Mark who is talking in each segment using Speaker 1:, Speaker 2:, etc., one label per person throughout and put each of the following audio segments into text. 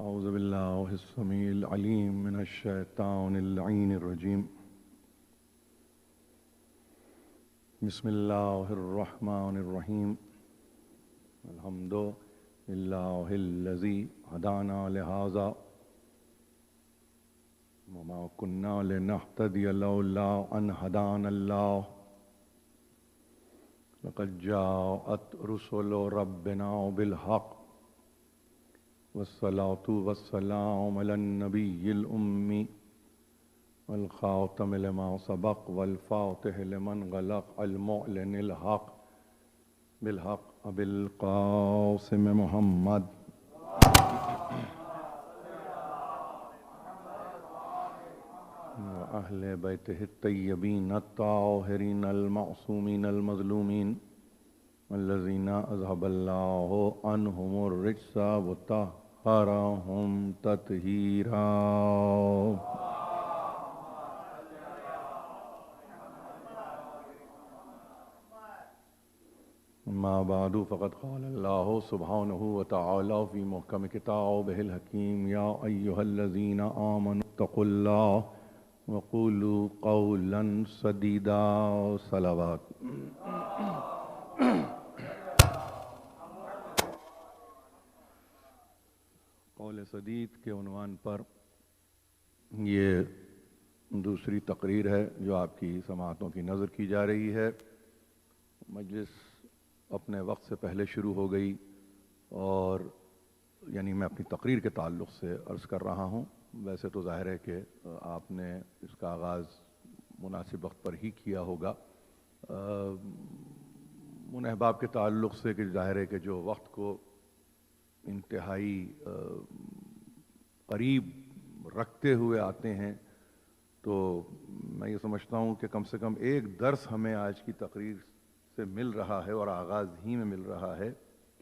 Speaker 1: أعوذ بالله السميع العليم من الشيطان اللعين الرجيم. بسم الله الرحمن الرحيم. الحمد لله الذي هدانا لهذا وما كنا لنهتدي لولا أن هدانا الله لقد جاءت رسل ربنا بالحق والصلاة والسلام على النبي الأمي والخاتم لما سبق والفاتح لمن غلق المعلن الحق بالحق أبي القاسم محمد وأهل بيته الطيبين الطاهرين المعصومين المظلومين الذين أذهب الله عنهم الرجس وطهرهم تطهيرا. أما بعد فقد قال الله سبحانه وتعالى في محكم كتابه الحكيم يا أيها الذين آمنوا اتقوا الله وقولوا قولا سديدا. صلوات. قول سدید کے عنوان پر یہ دوسری تقریر ہے جو آپ کی سماعتوں کی نظر کی جا رہی ہے. مجلس اپنے وقت سے پہلے شروع ہو گئی اور یعنی میں اپنی تقریر کے تعلق سے عرض کر رہا ہوں. ویسے تو ظاہر ہے کہ آپ نے اس کا آغاز مناسب وقت پر ہی کیا ہوگا. ان احباب کے تعلق سے کہ ظاہر ہے کہ جو وقت کو انتہائی قریب رکھتے ہوئے آتے ہیں تو میں یہ سمجھتا ہوں کہ کم سے کم ایک درس ہمیں آج کی تقریر سے مل رہا ہے اور آغاز ہی میں مل رہا ہے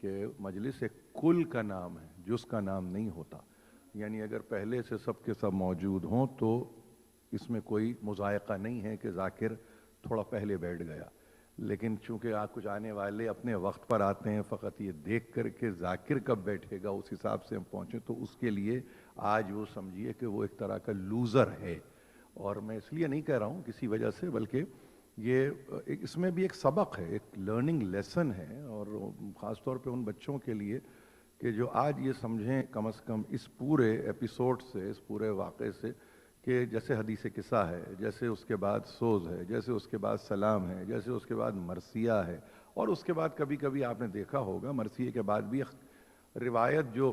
Speaker 1: کہ مجلس ایک کل کا نام ہے، جز کا نام نہیں ہوتا. یعنی اگر پہلے سے سب کے سب موجود ہوں تو اس میں کوئی مذائقہ نہیں ہے کہ ذاکر تھوڑا پہلے بیٹھ گیا. لیکن چونکہ کچھ آنے والے اپنے وقت پر آتے ہیں فقط یہ دیکھ کر کہ ذاکر کب بیٹھے گا اس حساب سے ہم پہنچیں تو اس کے لیے آج وہ سمجھیے کہ وہ ایک طرح کا لوزر ہے. اور میں اس لیے نہیں کہہ رہا ہوں کسی وجہ سے، بلکہ یہ اس میں بھی ایک سبق ہے، ایک لرننگ لیسن ہے. اور خاص طور پہ ان بچوں کے لیے کہ جو آج یہ سمجھیں کم از کم اس پورے ایپیسوڈ سے، اس پورے واقعے سے کہ جیسے حدیث قصہ ہے، جیسے اس کے بعد سوز ہے، جیسے اس کے بعد سلام ہے، جیسے اس کے بعد مرثیہ ہے، اور اس کے بعد کبھی کبھی آپ نے دیکھا ہوگا مرثیہ کے بعد بھی روایت جو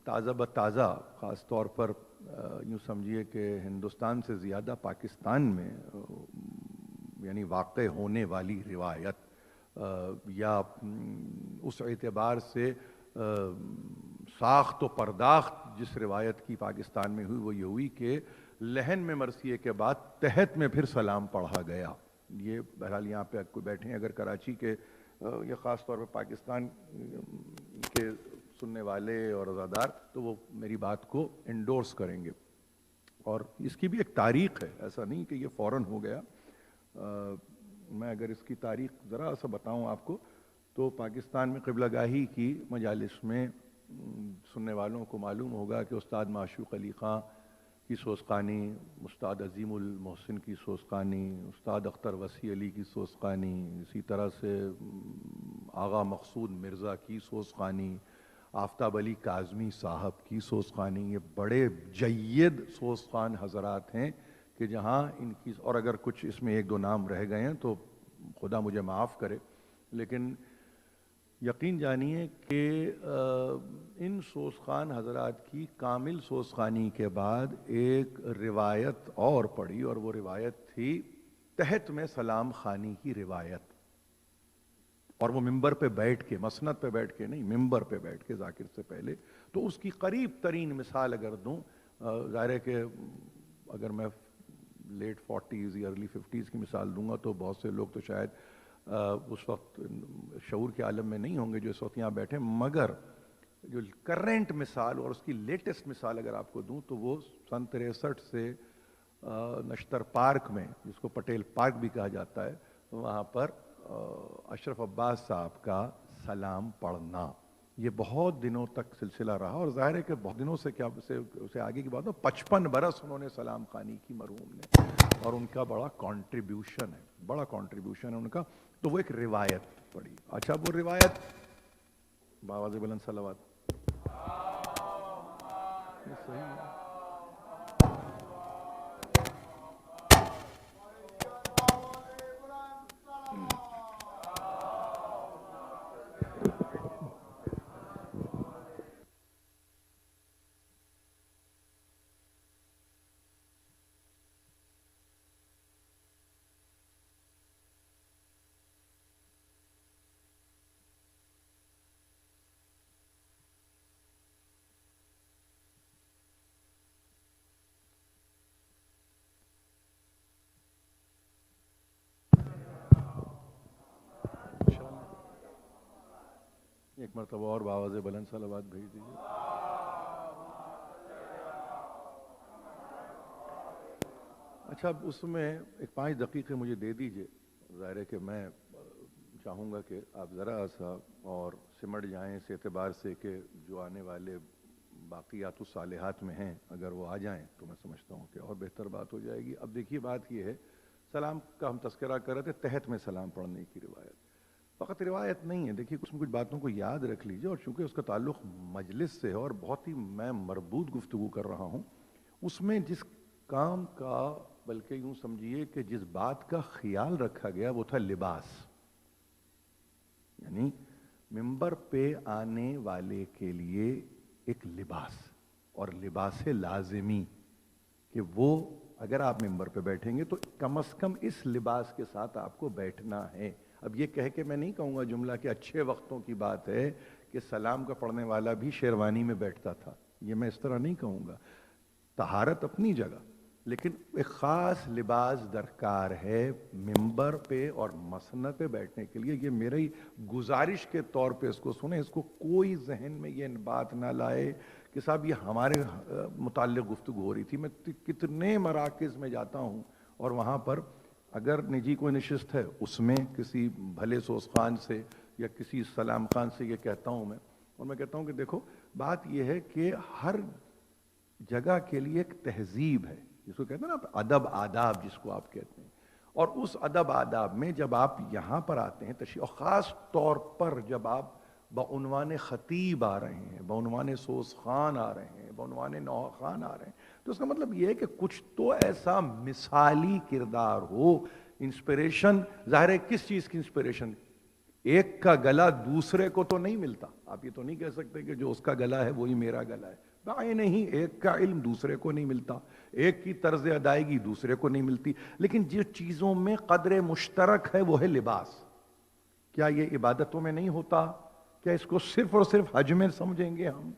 Speaker 1: تازہ بتازہ خاص طور پر یوں سمجھیے کہ ہندوستان سے زیادہ پاکستان میں یعنی واقع ہونے والی روایت یا اس اعتبار سے ساخت و پرداخت جس روایت کی پاکستان میں ہوئی وہ یہ ہوئی کہ لہن میں مرثیے کے بعد تحت میں پھر سلام پڑھا گیا. یہ بہرحال یہاں پہ کوئی بیٹھے ہیں اگر کراچی کے یا خاص طور پہ پاکستان کے سننے والے اور عزادار تو وہ میری بات کو انڈورس کریں گے. اور اس کی بھی ایک تاریخ ہے، ایسا نہیں کہ یہ فوراً ہو گیا. میں اگر اس کی تاریخ ذرا سا بتاؤں آپ کو تو پاکستان میں قبلہ گاہی کی مجالس میں سننے والوں کو معلوم ہوگا کہ استاد معشوق علی خاں کی سوزخانی، استاد عظیم المحسن کی سوزخانی، استاد اختر وسیع علی کی سوزخانی، اسی طرح سے آغا مقصود مرزا کی سوزخانی، آفتاب علی کاظمی صاحب کی سوزخانی. یہ بڑے جید سوزخان حضرات ہیں کہ جہاں ان کی، اور اگر کچھ اس میں ایک دو نام رہ گئے ہیں تو خدا مجھے معاف کرے، لیکن یقین جانیے کہ ان سوزخان حضرات کی کامل سوزخانی کے بعد ایک روایت اور پڑی اور وہ روایت تھی تحت میں سلام خانی کی روایت. اور وہ ممبر پہ بیٹھ کے، مسند پہ بیٹھ کے نہیں، ممبر پہ بیٹھ کے ذاکر سے پہلے. تو اس کی قریب ترین مثال اگر دوں، ظاہر ہے کہ اگر میں لیٹ 40s یا ارلی 50s کی مثال دوں گا تو بہت سے لوگ تو شاید اس وقت شعور کے عالم میں نہیں ہوں گے جو اس وقت یہاں بیٹھے. مگر جو کرنٹ مثال اور اس کی لیٹسٹ مثال اگر آپ کو دوں تو وہ سن 63 سے نشتر پارک میں، جس کو پٹیل پارک بھی کہا جاتا ہے، وہاں پر اشرف عباس صاحب کا سلام پڑھنا. یہ بہت دنوں تک سلسلہ رہا، اور ظاہر ہے کہ بہت دنوں سے کیا اسے آگے کی بات ہو، 55 برس انہوں نے سلام خوانی کی مرحوم نے، اور ان کا بڑا کنٹریبیوشن ہے ان کا. تو وہ ایک روایت پڑھی. اچھا وہ روایت باواز بلند صلوات یہ صحیح ہے. ایک مرتبہ اور باواز بلند صلوات بھیج دیجیے. اچھا اب اس میں ایک 5 دقیقے مجھے دے دیجئے. ظاہر ہے کہ میں چاہوں گا کہ آپ ذرا سا اور سمٹ جائیں اس اعتبار سے کہ جو آنے والے باقیات الصالحات میں ہیں اگر وہ آ جائیں تو میں سمجھتا ہوں کہ اور بہتر بات ہو جائے گی. اب دیکھیے بات یہ ہے، سلام کا ہم تذکرہ کر رہے تھے، تحت میں سلام پڑھنے کی روایت فقط روایت نہیں ہے. دیکھیے کچھ باتوں کو یاد رکھ لیجئے، اور چونکہ اس کا تعلق مجلس سے ہے اور بہت ہی میں مربوط گفتگو کر رہا ہوں، اس میں جس کام کا بلکہ یوں سمجھیے کہ جس بات کا خیال رکھا گیا وہ تھا لباس. یعنی ممبر پہ آنے والے کے لیے ایک لباس، اور لباس لازمی کہ وہ اگر آپ ممبر پہ بیٹھیں گے تو کم از کم اس لباس کے ساتھ آپ کو بیٹھنا ہے. اب یہ کہہ کے میں نہیں کہوں گا جملہ کہ اچھے وقتوں کی بات ہے کہ سلام کا پڑھنے والا بھی شیروانی میں بیٹھتا تھا، یہ میں اس طرح نہیں کہوں گا. طہارت اپنی جگہ، لیکن ایک خاص لباس درکار ہے ممبر پہ اور مسند پہ بیٹھنے کے لیے. یہ میری گزارش کے طور پہ اس کو سنیں، اس کو کوئی ذہن میں یہ بات نہ لائے کہ صاحب یہ ہمارے متعلق گفتگو ہو رہی تھی. میں کتنے مراکز میں جاتا ہوں اور وہاں پر اگر نجی کوئی نشست ہے اس میں کسی بھلے سوز خان سے یا کسی سلام خان سے یہ کہتا ہوں میں، اور میں کہتا ہوں کہ دیکھو بات یہ ہے کہ ہر جگہ کے لیے ایک تہذیب ہے، جس کو کہتے ہیں نا ادب آداب جس کو آپ کہتے ہیں، اور اس ادب آداب میں جب آپ یہاں پر آتے ہیں تشریف، اور خاص طور پر جب آپ بعنوان خطیب آ رہے ہیں، بعنوان سوز خان آ رہے ہیں، بعنوان نوح خان آ رہے ہیں، تو اس کا مطلب یہ ہے کہ کچھ تو ایسا مثالی کردار ہو. انسپریشن ظاہر ہے کس چیز کی انسپریشن؟ ایک کا گلا دوسرے کو تو نہیں ملتا. آپ یہ تو نہیں کہہ سکتے کہ جو اس کا گلا ہے وہی میرا گلا ہے. نہیں، ایک کا علم دوسرے کو نہیں ملتا، ایک کی طرز ادائیگی دوسرے کو نہیں ملتی. لیکن جس چیزوں میں قدر مشترک ہے وہ ہے لباس. کیا یہ عبادتوں میں نہیں ہوتا؟ کیا اس کو صرف اور صرف حج میں سمجھیں گے ہم؟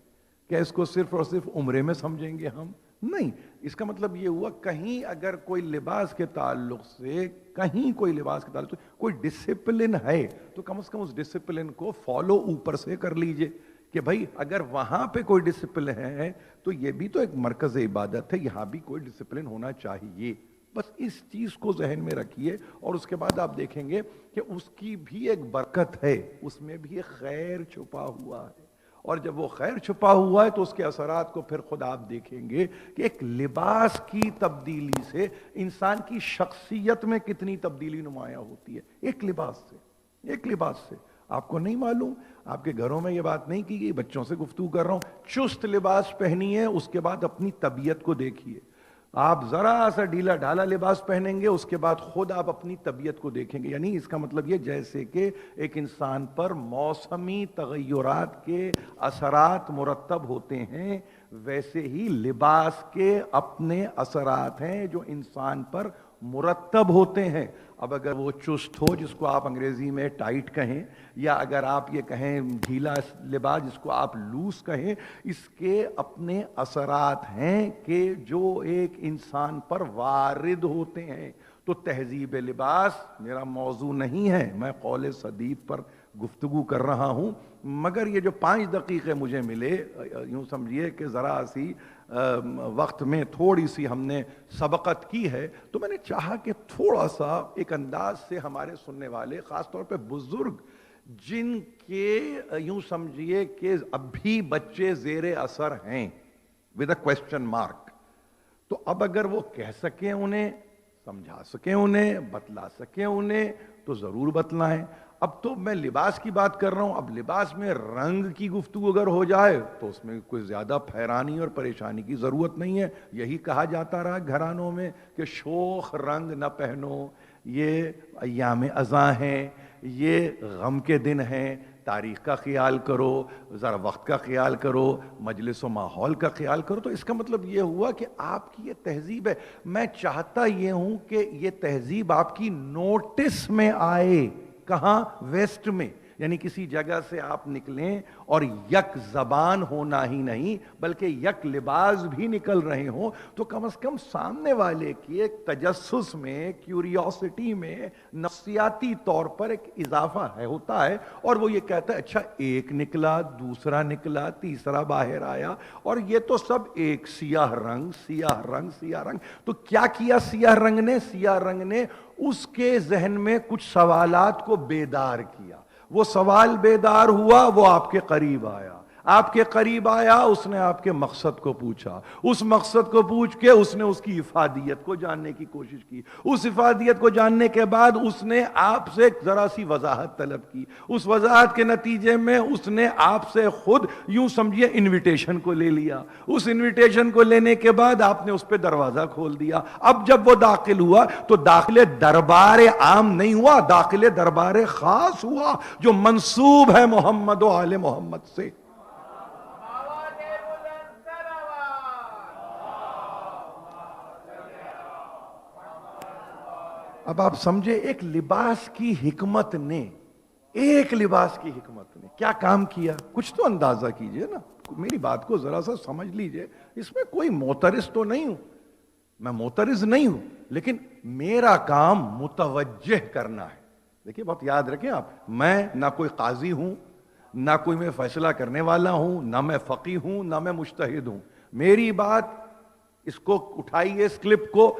Speaker 1: کیا اس کو صرف اور صرف عمرے میں سمجھیں گے ہم؟ نہیں. اس کا مطلب یہ ہوا کہیں اگر کوئی لباس کے تعلق سے کوئی ڈسپلن ہے تو کم از کم اس ڈسپلن کو فالو اوپر سے کر لیجئے کہ بھائی اگر وہاں پہ کوئی ڈسپلن ہے تو یہ بھی تو ایک مرکز عبادت ہے، یہاں بھی کوئی ڈسپلن ہونا چاہیے. بس اس چیز کو ذہن میں رکھیے، اور اس کے بعد آپ دیکھیں گے کہ اس کی بھی ایک برکت ہے، اس میں بھی ایک خیر چھپا ہوا ہے. اور جب وہ خیر چھپا ہوا ہے تو اس کے اثرات کو پھر خود آپ دیکھیں گے کہ ایک لباس کی تبدیلی سے انسان کی شخصیت میں کتنی تبدیلی نمایاں ہوتی ہے. ایک لباس سے آپ کو نہیں معلوم؟ آپ کے گھروں میں یہ بات نہیں کی گئی؟ بچوں سے گفتگو کر رہا ہوں، چست لباس پہنیے، اس کے بعد اپنی طبیعت کو دیکھیے. آپ ذرا سا ڈھیلا ڈھالا لباس پہنیں گے، اس کے بعد خود آپ اپنی طبیعت کو دیکھیں گے. یعنی اس کا مطلب یہ جیسے کہ ایک انسان پر موسمی تغیرات کے اثرات مرتب ہوتے ہیں، ویسے ہی لباس کے اپنے اثرات ہیں جو انسان پر مرتب ہوتے ہیں. اب اگر وہ چست ہو جس کو آپ انگریزی میں ٹائٹ کہیں، یا اگر آپ یہ کہیں ڈھیلا لباس جس کو آپ لوز کہیں، اس کے اپنے اثرات ہیں کہ جو ایک انسان پر وارد ہوتے ہیں. تو تہذیب لباس میرا موضوع نہیں ہے، میں قول سدید پر گفتگو کر رہا ہوں. مگر یہ جو 5 دقیقے مجھے ملے، یوں سمجھیے کہ ذرا سی وقت میں تھوڑی سی ہم نے سبقت کی ہے، تو میں نے چاہا کہ تھوڑا سا ایک انداز سے ہمارے سننے والے خاص طور پہ بزرگ جن کے یوں سمجھیے کہ اب بھی بچے زیر اثر ہیں ود اے کوشچن مارک. تو اب اگر وہ کہہ سکیں انہیں, سمجھا سکیں انہیں, بتلا سکیں انہیں, تو ضرور بتلائیں. اب تو میں لباس کی بات کر رہا ہوں. اب لباس میں رنگ کی گفتگو اگر ہو جائے تو اس میں کوئی زیادہ پھیرانی اور پریشانی کی ضرورت نہیں ہے. یہی کہا جاتا رہا گھرانوں میں کہ شوخ رنگ نہ پہنو, یہ ایام ازاں ہیں, یہ غم کے دن ہیں, تاریخ کا خیال کرو, ذرا وقت کا خیال کرو, مجلس و ماحول کا خیال کرو. تو اس کا مطلب یہ ہوا کہ آپ کی یہ تہذیب ہے. میں چاہتا یہ ہوں کہ یہ تہذیب آپ کی نوٹس میں آئے. کہاں؟ ویسٹ میں. یعنی کسی جگہ سے آپ نکلیں اور یک زبان ہونا ہی نہیں بلکہ یک لباس بھی نکل رہے ہوں, تو کم از کم سامنے والے کی ایک تجسس میں, کیوریوسٹی میں, نفسیاتی طور پر ایک اضافہ ہے, ہوتا ہے. اور وہ یہ کہتا ہے اچھا ایک نکلا, دوسرا نکلا, تیسرا باہر آیا, اور یہ تو سب ایک سیاہ رنگ, سیاہ رنگ, سیاہ رنگ. تو کیا کیا سیاہ رنگ نے؟ سیاہ رنگ نے اس کے ذہن میں کچھ سوالات کو بیدار کیا. وہ سوال بیدار ہوا, وہ آپ کے قریب آیا. آپ کے قریب آیا, اس نے آپ کے مقصد کو پوچھا. اس مقصد کو پوچھ کے اس نے اس کی افادیت کو جاننے کی کوشش کی. اس افادیت کو جاننے کے بعد اس نے آپ سے ذرا سی وضاحت طلب کی. اس وضاحت کے نتیجے میں اس نے آپ سے خود یوں سمجھیے انویٹیشن کو لے لیا. اس انویٹیشن کو لینے کے بعد آپ نے اس پہ دروازہ کھول دیا. اب جب وہ داخل ہوا تو داخل دربار عام نہیں ہوا, داخل دربار خاص ہوا جو منسوب ہے محمد و آل محمد سے. اب آپ سمجھے ایک لباس کی حکمت نے, ایک لباس کی حکمت نے کیا کام کیا. کچھ تو اندازہ کیجئے نا, میری بات کو ذرا سا سمجھ لیجئے. اس میں کوئی معترض تو نہیں ہوں, میں معترض نہیں ہوں, لیکن میرا کام متوجہ کرنا ہے. دیکھیے بہت یاد رکھیں آپ, میں نہ کوئی قاضی ہوں, نہ کوئی میں فیصلہ کرنے والا ہوں, نہ میں فقیہ ہوں, نہ میں مجتہد ہوں. میری بات, اس کو اٹھائیے, اس کلپ کو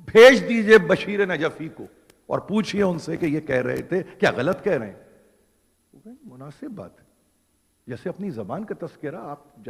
Speaker 1: بھیج دیجئے بشیر نجفی کو اور پوچھئے ان سے کہ یہ کہہ رہے تھے, کیا غلط کہہ رہے ہیں؟ مناسب بات ہے. جیسے اپنی زبان کا تذکرہ,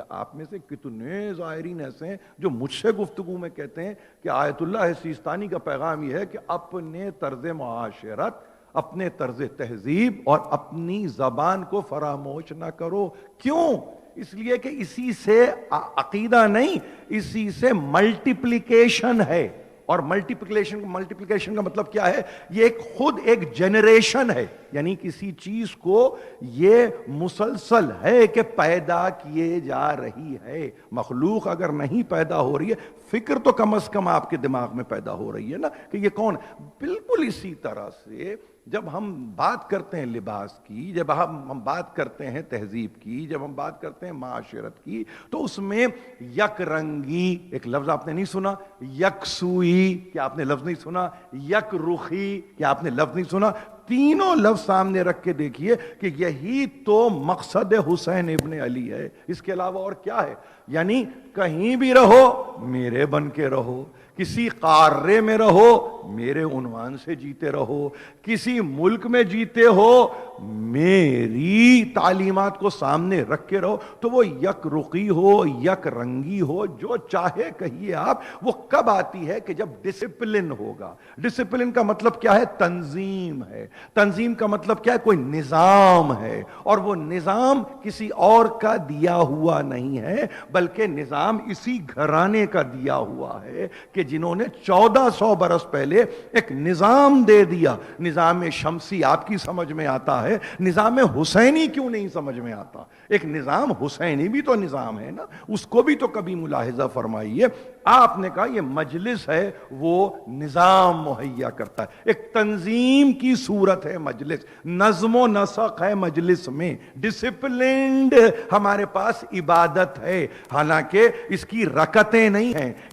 Speaker 1: آپ میں سے کتنے زائرین ایسے ہیں جو مجھ سے گفتگو میں کہتے ہیں کہ آیت اللہ سیستانی کا پیغام یہ ہے کہ اپنے طرز معاشرت, اپنے طرز تہذیب اور اپنی زبان کو فراموش نہ کرو. کیوں؟ اس لیے کہ اسی سے عقیدہ نہیں, اسی سے ملٹیپلیکیشن ہے. اور ملٹیپلیکیشن کا مطلب کیا ہے؟ یہ خود ایک جنریشن ہے. یعنی کسی چیز کو یہ مسلسل ہے کہ پیدا کیے جا رہی ہے. مخلوق اگر نہیں پیدا ہو رہی ہے, فکر تو کم از کم آپ کے دماغ میں پیدا ہو رہی ہے نا کہ یہ کون. بالکل اسی طرح سے جب ہم بات کرتے ہیں لباس کی, جب ہم بات کرتے ہیں تہذیب کی, جب ہم بات کرتے ہیں معاشرت کی, تو اس میں یک رنگی, ایک لفظ آپ نے نہیں سنا, یکسوئی, کیا آپ نے لفظ نہیں سنا, یک رخی, کیا آپ نے لفظ نہیں سنا, تینوں لفظ سامنے رکھ کے دیکھیے کہ یہی تو مقصد حسین ابن علی ہے. اس کے علاوہ اور کیا ہے؟ یعنی کہیں بھی رہو میرے بن کے رہو, کسی قارے میں رہو میرے عنوان سے جیتے رہو, کسی ملک میں جیتے ہو میری تعلیمات کو سامنے رکھ کے رہو. تو وہ یک رخی ہو, یک رنگی ہو, جو چاہے کہیے آپ. وہ کب آتی ہے؟ کہ جب ڈسپلن ہوگا. ڈسپلن کا مطلب کیا ہے؟ تنظیم ہے. تنظیم کا مطلب کیا ہے؟ کوئی نظام ہے, اور وہ نظام کسی اور کا دیا ہوا نہیں ہے بلکہ نظام اسی گھرانے کا دیا ہوا ہے کہ جنہوں نے 1400 برس پہلے ایک نظام دے دیا. نظام شمسی آپ کی سمجھ میں آتا ہے, نظام حسینی کیوں نہیں سمجھ میں آتا؟ ایک نظام حسینی بھی تو نظام ہے نا, اس کو بھی تو کبھی ملاحظہ فرمائیے. آپ نے کہا یہ مجلس ہے, وہ نظام مہیا کرتا ہے, ایک تنظیم کی صورت ہے مجلس, نظم و نسق ہے مجلس میں, ڈسپلنڈ ہمارے پاس عبادت ہے. حالانکہ اس کی رکعتیں نہیں ہیں,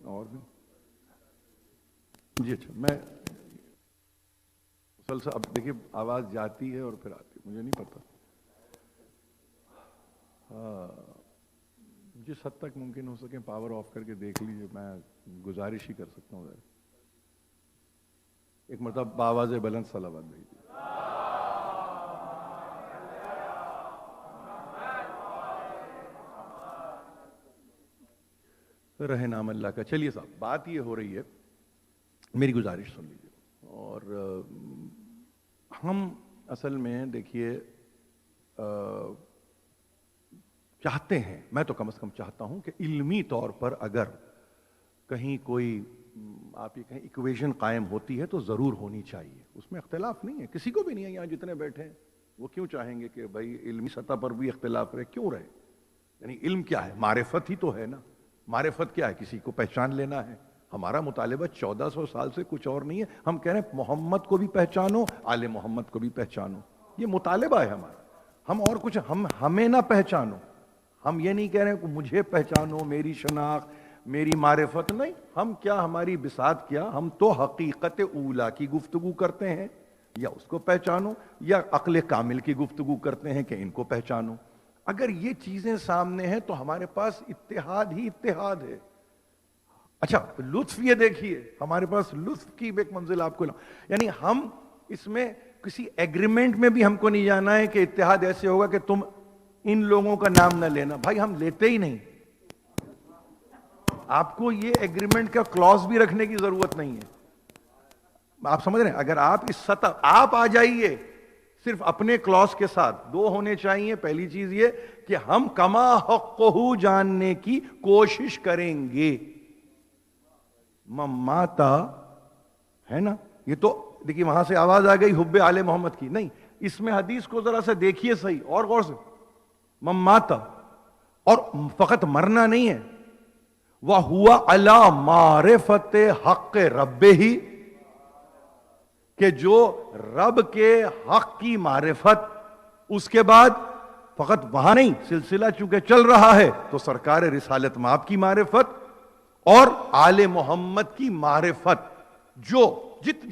Speaker 1: اور بھی جی اچھا میں مسلسل اب دیکھیے آواز جاتی ہے اور پھر آتی ہے، مجھے نہیں پتا. جس حد تک ممکن ہو سکے پاور آف کر کے دیکھ لیجیے، میں گزارش ہی کر سکتا ہوں. ایک مرتبہ بآواز بلند صلوات بھیجیے. رہے نام اللہ کا. چلیے صاحب، بات یہ ہو رہی ہے، میری گزارش سن لیجیے. اور ہم اصل میں دیکھیے چاہتے ہیں، میں تو کم از کم چاہتا ہوں کہ علمی طور پر اگر کہیں کوئی آپ یہ کہیں ایکویشن قائم ہوتی ہے تو ضرور ہونی چاہیے. اس میں اختلاف نہیں ہے، کسی کو بھی نہیں ہے. یہاں جتنے بیٹھے ہیں وہ کیوں چاہیں گے کہ بھائی علمی سطح پر بھی اختلاف رہے؟ کیوں رہے؟ یعنی علم کیا ہے؟ معرفت ہی تو ہے نا. معرفت کیا ہے؟ کسی کو پہچان لینا ہے. ہمارا مطالبہ 1400 سال سے کچھ اور نہیں ہے. ہم کہہ رہے ہیں محمد کو بھی پہچانو، آل محمد کو بھی پہچانو. یہ مطالبہ ہے ہمارا. ہم اور کچھ ہمیں نہ پہچانو. ہم یہ نہیں کہہ رہے ہیں کہ مجھے پہچانو، میری شناخت، میری معرفت. نہیں، ہم کیا، ہماری بساط کیا، ہم تو حقیقت اولا کی گفتگو کرتے ہیں. یا اس کو پہچانو یا عقل کامل کی گفتگو کرتے ہیں کہ ان کو پہچانو. اگر یہ چیزیں سامنے ہیں تو ہمارے پاس اتحاد ہی اتحاد ہے. اچھا لطف یہ دیکھیے، ہمارے پاس لطف کی ایک منزل آپ کو یعنی ہم اس میں کسی ایگریمنٹ میں بھی ہم کو نہیں جانا ہے کہ اتحاد ایسے ہوگا کہ تم ان لوگوں کا نام نہ لینا. بھائی ہم لیتے ہی نہیں. آپ کو یہ ایگریمنٹ کا کلوز بھی رکھنے کی ضرورت نہیں ہے. آپ سمجھ رہے ہیں؟ اگر آپ اس سطح آپ آ جائیے صرف اپنے کلوز کے ساتھ. دو ہونے چاہیے. پہلی چیز یہ کہ ہم کما حقہ جاننے کی کوشش کریں گے. مماتا ہے نا، یہ تو دیکھیے وہاں سے آواز آ گئی حب آل محمد کی. نہیں، اس میں حدیث کو ذرا سے دیکھیے صحیح اور غور سے. مماتا، اور فقط مرنا نہیں ہے، وَهُوَ عَلَى مَعْرِفَتِ حَقِّ رَبِّهِ، کہ جو رب کے حق کی معرفت. اس کے بعد فقط وہاں نہیں، سلسلہ چونکہ چل رہا ہے تو سرکار رسالت مآب کی معرفت اور آل محمد کی معرفت.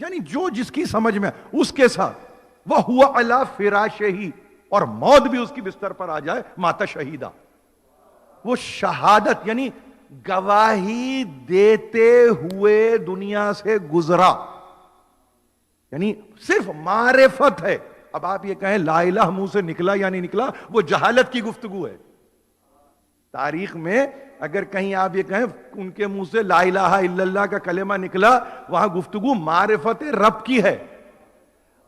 Speaker 1: یعنی جو جس کی سمجھ میں اس کے ساتھ. وَهُوَ عَلَى فِرَاشِهِ، اور موت بھی اس کی بستر پر آ جائے، ماتا شہیدہ. وہ شہادت یعنی گواہی دیتے ہوئے دنیا سے گزرا. یعنی صرف معرفت ہے. اب آپ یہ کہیں لا الہ منہ سے نکلا یا نہیں نکلا، وہ جہالت کی گفتگو ہے. تاریخ میں اگر کہیں آپ یہ کہیں ان کے منہ سے لا الہ الا اللہ کا کلمہ نکلا، وہاں گفتگو معرفت رب کی ہے،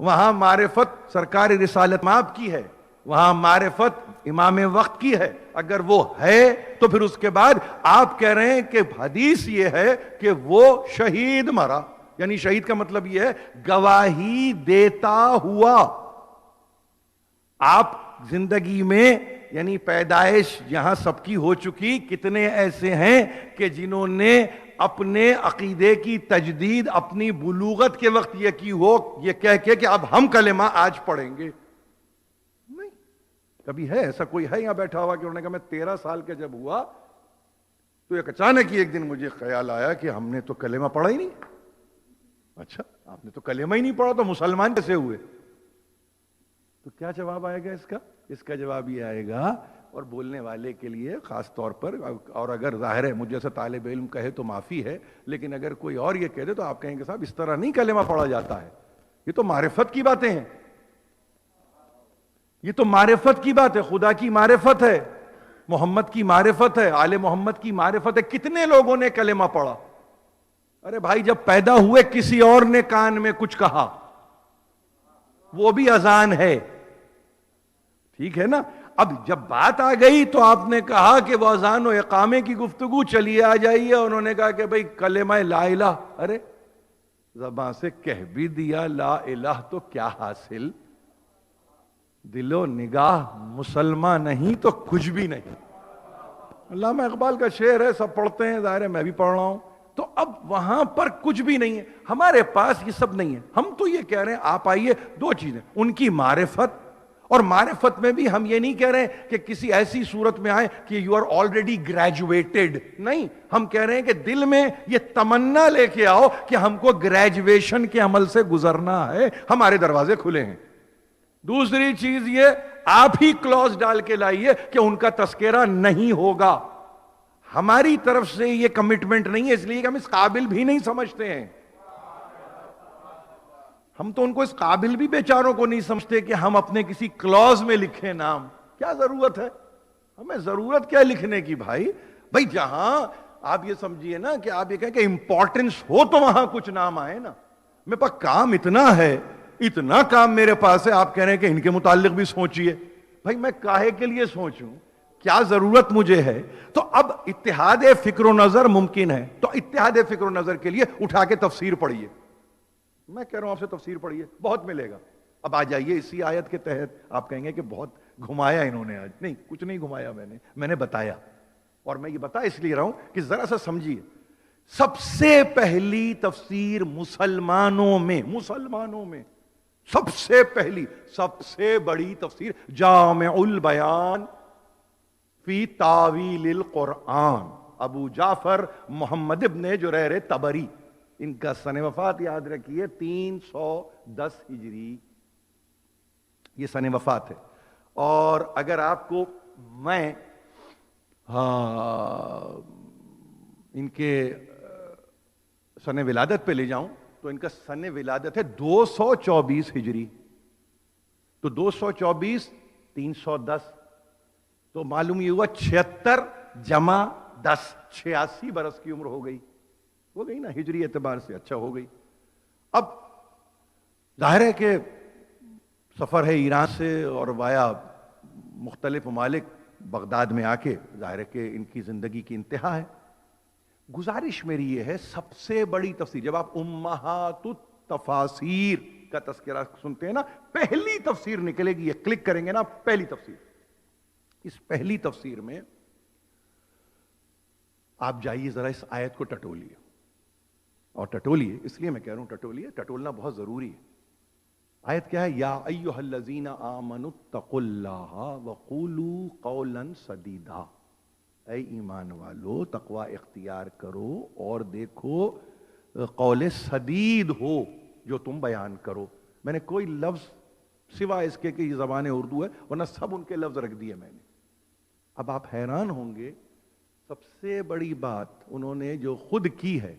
Speaker 1: وہاں معرفت سرکار رسالت مآب کی ہے، وہاں معرفت امام وقت کی ہے. اگر وہ ہے تو پھر اس کے بعد آپ کہہ رہے ہیں کہ حدیث یہ ہے کہ وہ شہید مرا. یعنی شہید کا مطلب یہ ہے گواہی دیتا ہوا. آپ زندگی میں یعنی پیدائش یہاں سب کی ہو چکی. کتنے ایسے ہیں کہ جنہوں نے اپنے عقیدے کی تجدید اپنی بلوغت کے وقت یہ کی ہو، یہ کہہ کے کہ اب ہم کلمہ آج پڑھیں گے. نہیں، کبھی ہے ایسا کوئی ہے یہاں بیٹھا ہوا کہ انہوں نے کہا میں 13 سال کا جب ہوا تو ایک اچانک ہی ایک دن مجھے خیال آیا کہ ہم نے تو کلمہ پڑھا ہی نہیں. اچھا آپ نے تو کلمہ ہی نہیں پڑھا تو مسلمان کیسے ہوئے؟ تو کیا جواب آئے گا اس کا؟ اس کا جواب یہ آئے گا، اور بولنے والے کے لیے خاص طور پر، اور اگر ظاہر ہے مجھ جیسا طالب علم کہے تو معافی ہے، لیکن اگر کوئی اور یہ کہہ دے تو آپ کہیں گے صاحب اس طرح نہیں کلمہ پڑھا جاتا ہے. یہ تو معرفت کی باتیں ہیں. یہ تو معرفت کی بات ہے. خدا کی معرفت ہے، محمد کی معرفت ہے، آل محمد کی معرفت ہے. کتنے لوگوں نے کلمہ پڑھا؟ ارے بھائی جب پیدا ہوئے کسی اور نے کان میں کچھ کہا، وہ بھی اذان ہے. ٹھیک ہے نا؟ اب جب بات آ گئی تو آپ نے کہا کہ وہ اذان و اقامے کی گفتگو، چلیے آ جائیے. انہوں نے کہا کہ بھئی کلمہ لا الہ. ارے زبان سے کہہ بھی دیا لا الہ تو کیا حاصل؟ دل و نگاہ مسلمان نہیں تو کچھ بھی نہیں. علامہ اقبال کا شعر ہے، سب پڑھتے ہیں، ظاہر ہے میں بھی پڑھ رہا ہوں. تو اب وہاں پر کچھ بھی نہیں ہے. ہمارے پاس یہ سب نہیں ہے. ہم تو یہ کہہ رہے ہیں آپ آئیے، دو چیزیں، ان کی معرفت اور معرفت میں بھی ہم یہ نہیں کہہ رہے کہ کسی ایسی صورت میں آئے کہ یو آر آلریڈی گریجویٹڈ، نہیں، ہم کہہ رہے ہیں کہ دل میں یہ تمنا لے کے آؤ کہ ہم کو گریجویشن کے عمل سے گزرنا ہے، ہمارے دروازے کھلے ہیں۔ دوسری چیز یہ آپ ہی کلوز ڈال کے لائیے کہ ان کا تذکرہ نہیں ہوگا، ہماری طرف سے یہ کمٹمنٹ نہیں ہے، اس لیے کہ ہم اس قابل بھی نہیں سمجھتے ہیں، ہم تو ان کو اس قابل بھی بیچاروں کو نہیں سمجھتے کہ ہم اپنے کسی کلوز میں لکھیں نام، کیا ضرورت ہے، ہمیں ضرورت کیا لکھنے کی بھائی جہاں آپ یہ سمجھیے نا کہ آپ یہ کہیں کہ امپورٹنس ہو تو وہاں کچھ نام آئے نا، میرے پاس کام اتنا کام میرے پاس ہے، آپ کہہ رہے ہیں کہ ان کے متعلق بھی سوچئے، بھائی میں کاہے کے لیے سوچوں، کیا ضرورت مجھے ہے؟ تو اب اتحاد فکر و نظر ممکن ہے، تو اتحاد فکر و نظر کے لیے اٹھا کے تفسیر پڑھیے، میں کہہ رہا ہوں آپ سے تفسیر پڑھیے، بہت ملے گا۔ اب آ جائیے اسی آیت کے تحت، آپ کہیں گے کہ بہت گھمایا انہوں نے آج، نہیں، کچھ نہیں گھمایا میں نے بتایا، اور میں یہ بتا اس لیے رہا ہوں کہ ذرا سا سمجھیے۔ سب سے پہلی تفسیر مسلمانوں میں سب سے پہلی، سب سے بڑی تفسیر جامع البیان فی تاویل القرآن، ابو جعفر محمد ابن جریر طبری، ان کا سن وفات یاد رکھیے 310 ہجری، یہ سن وفات ہے۔ اور اگر آپ کو میں ان کے سن ولادت پہ لے جاؤں تو ان کا سن ولادت ہے 224 ہجری، تو 224 310 تو معلوم یہ ہوا 76 جمع 10 86 برس کی عمر ہو گئی نا، ہجری اعتبار سے اچھا ہو گئی۔ اب ظاہر ہے کہ سفر ہے ایران سے اور وایا مختلف ممالک بغداد میں آ کے، ظاہر ہے کہ ان کی زندگی کی انتہا ہے۔ گزارش میری یہ ہے، سب سے بڑی تفسیر، جب آپ امہات التفاسیر کا تذکرہ سنتے ہیں نا، پہلی تفسیر نکلے گی، یہ کلک کریں گے نا، پہلی تفسیر، اس پہلی تفسیر میں آپ جائیے ذرا اس آیت کو ٹٹولیے، اور ٹٹولیے اس لیے میں کہہ رہا ہوں ٹٹولنا بہت ضروری ہے۔ آیت کیا ہے؟ یا ایھا الذین آمنوا اتقوا اللہ وقولوا قولا سدیدا، اے ایمان والو تقوی اختیار کرو اور دیکھو قول سدید ہو جو تم بیان کرو۔ میں نے کوئی لفظ سوائے اس کے کہ یہ زبان اردو ہے، ورنہ سب ان کے لفظ رکھ دیے میں نے۔ اب آپ حیران ہوں گے، سب سے بڑی بات انہوں نے جو خود کی ہے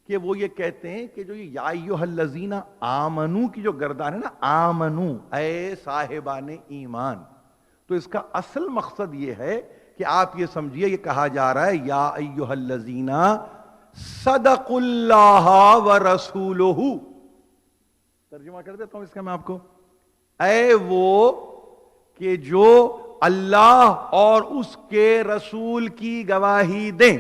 Speaker 1: کہ وہ یہ کہتے ہیں کہ جو یہ یا ایھا الذین آمنو کی جو گردان ہے نا، آمنو اے صاحبان ایمان، تو اس کا اصل مقصد یہ ہے کہ آپ یہ سمجھیے، یہ کہا جا رہا ہے یا ایھا الذین صدقوا اللہ ورسولہ، ترجمہ کر دیتا ہوں اس کا میں آپ کو، اے وہ کہ جو اللہ اور اس کے رسول کی گواہی دیں،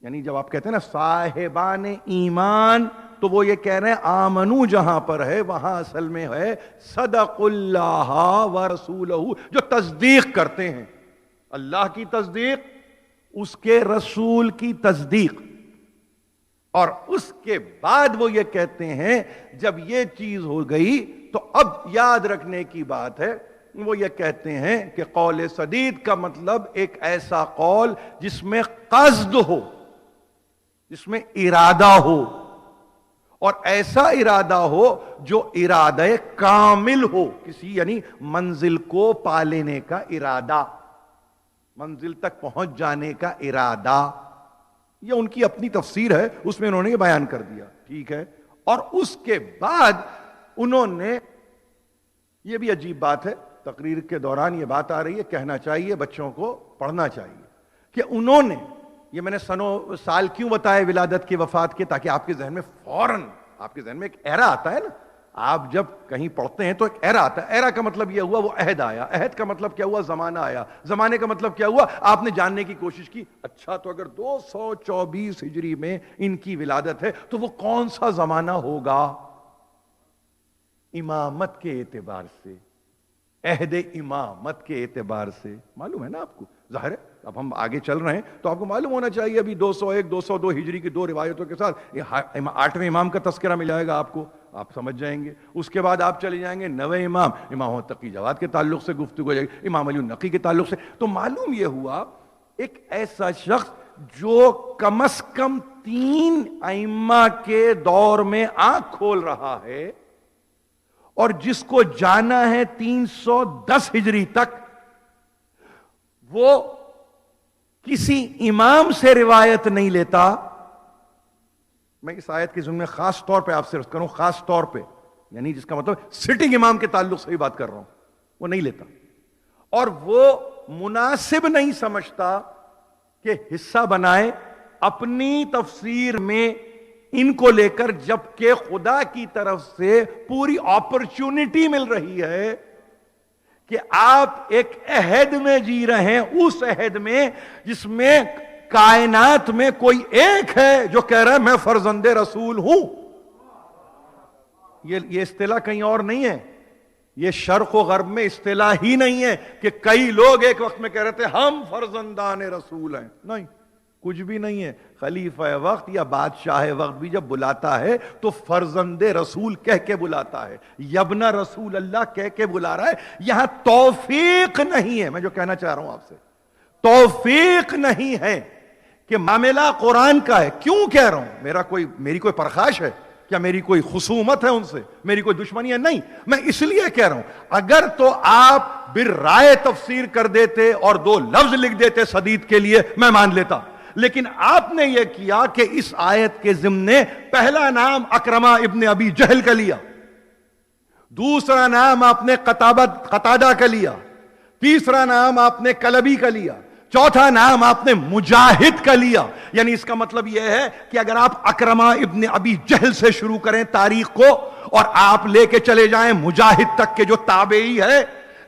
Speaker 1: یعنی جب آپ کہتے ہیں نا صاحبان ایمان، تو وہ یہ کہہ رہے ہیں آمنو جہاں پر ہے وہاں اصل میں ہے صدق اللہ ورسولہ، جو تصدیق کرتے ہیں، اللہ کی تصدیق، اس کے رسول کی تصدیق، اور اس کے بعد وہ یہ کہتے ہیں جب یہ چیز ہو گئی تو اب یاد رکھنے کی بات ہے، وہ یہ کہتے ہیں کہ قول سدید کا مطلب ایک ایسا قول جس میں قصد ہو، جس میں ارادہ ہو، اور ایسا ارادہ ہو جو ارادہ کامل ہو، کسی یعنی منزل کو پا لینے کا ارادہ، منزل تک پہنچ جانے کا ارادہ، یہ ان کی اپنی تفسیر ہے، اس میں انہوں نے یہ بیان کر دیا، ٹھیک ہے۔ اور اس کے بعد انہوں نے، یہ بھی عجیب بات ہے، تقریر کے دوران یہ بات آ رہی ہے، کہنا چاہیے بچوں کو، پڑھنا چاہیے کہ انہوں نے، یہ میں نے سال کیوں بتایا ولادت کی وفات کے، تاکہ آپ کے ذہن میں فوراً، آپ کے ذہن میں ایک ایرا آتا ہے نا، آپ جب کہیں پڑھتے ہیں تو ایک ایرا آتا ہے، ایرا کا مطلب یہ ہوا وہ عہد آیا، عہد کا مطلب کیا ہوا زمانہ آیا، زمانے کا مطلب کیا ہوا آپ نے جاننے کی کوشش کی، اچھا تو اگر 224 ہجری میں ان کی ولادت ہے تو وہ کون سا زمانہ ہوگا؟ امامت کے اعتبار سے، عہد امامت کے اعتبار سے، معلوم ہے نا آپ کو، ظاہر ہے اب ہم آگے چل رہے ہیں تو آپ کو معلوم ہونا چاہیے، ابھی 201 202 ہجری کی دو روایتوں کے ساتھ 8ویں امام کا تذکرہ مل جائے گا آپ کو، آپ سمجھ جائیں گے. اس کے بعد آپ چلے جائیں گے نوے امام محمد تقی جواد کے تعلق سے گفتگو ہو جائے گی, امام علی النقی کے تعلق سے. تو معلوم یہ ہوا ایک ایسا شخص جو کم از کم 3 ائمہ کے دور میں آنکھ کھول رہا ہے اور جس کو جانا ہے 310 ہجری تک, وہ کسی امام سے روایت نہیں لیتا. میں اس آیت کے ضمن میں خاص طور پہ آپ سے عرض کروں, خاص طور پہ یعنی جس کا مطلب سٹنگ امام کے تعلق سے ہی بات کر رہا ہوں, وہ نہیں لیتا. اور وہ مناسب نہیں سمجھتا کہ حصہ بنائے اپنی تفسیر میں ان کو لے کر, جبکہ خدا کی طرف سے پوری اپرچونٹی مل رہی ہے کہ آپ ایک عہد میں جی رہے ہیں, اس عہد میں جس میں کائنات میں کوئی ایک ہے جو کہہ رہا ہے میں فرزند رسول ہوں. یہ اصطلاح کہیں اور نہیں ہے, یہ شرق و غرب میں اصطلاح ہی نہیں ہے کہ کئی لوگ ایک وقت میں کہہ رہے تھے ہم فرزندان رسول ہیں. نہیں, کچھ بھی نہیں ہے. خلیفہ وقت یا بادشاہ وقت بھی جب بلاتا ہے تو فرزند رسول کہہ کے بلاتا ہے, یبن رسول اللہ کہہ کے بلا رہا ہے. یہاں توفیق نہیں ہے. میں جو کہنا چاہ رہا ہوں آپ سے, توفیق نہیں ہے کہ معاملہ قرآن کا ہے. کیوں کہہ رہا ہوں؟ میری کوئی پرخاش ہے کیا؟ میری کوئی خصومت ہے ان سے؟ میری کوئی دشمنی ہے؟ نہیں. میں اس لیے کہہ رہا ہوں, اگر تو آپ بالرائے تفسیر کر دیتے اور 2 لفظ لکھ دیتے سدید کے لیے, میں مان لیتا. لیکن آپ نے یہ کیا کہ اس آیت کے ضمن پہلا نام اکرمہ ابن ابی جہل کا لیا, دوسرا نام آپ نے قتادہ کا لیا, تیسرا نام آپ نے کلبی کا لیا, چوتھا نام آپ نے مجاہد کا لیا. یعنی اس کا مطلب یہ ہے کہ اگر آپ اکرمہ ابن ابی جہل سے شروع کریں تاریخ کو اور آپ لے کے چلے جائیں مجاہد تک کے جو تابعی ہے,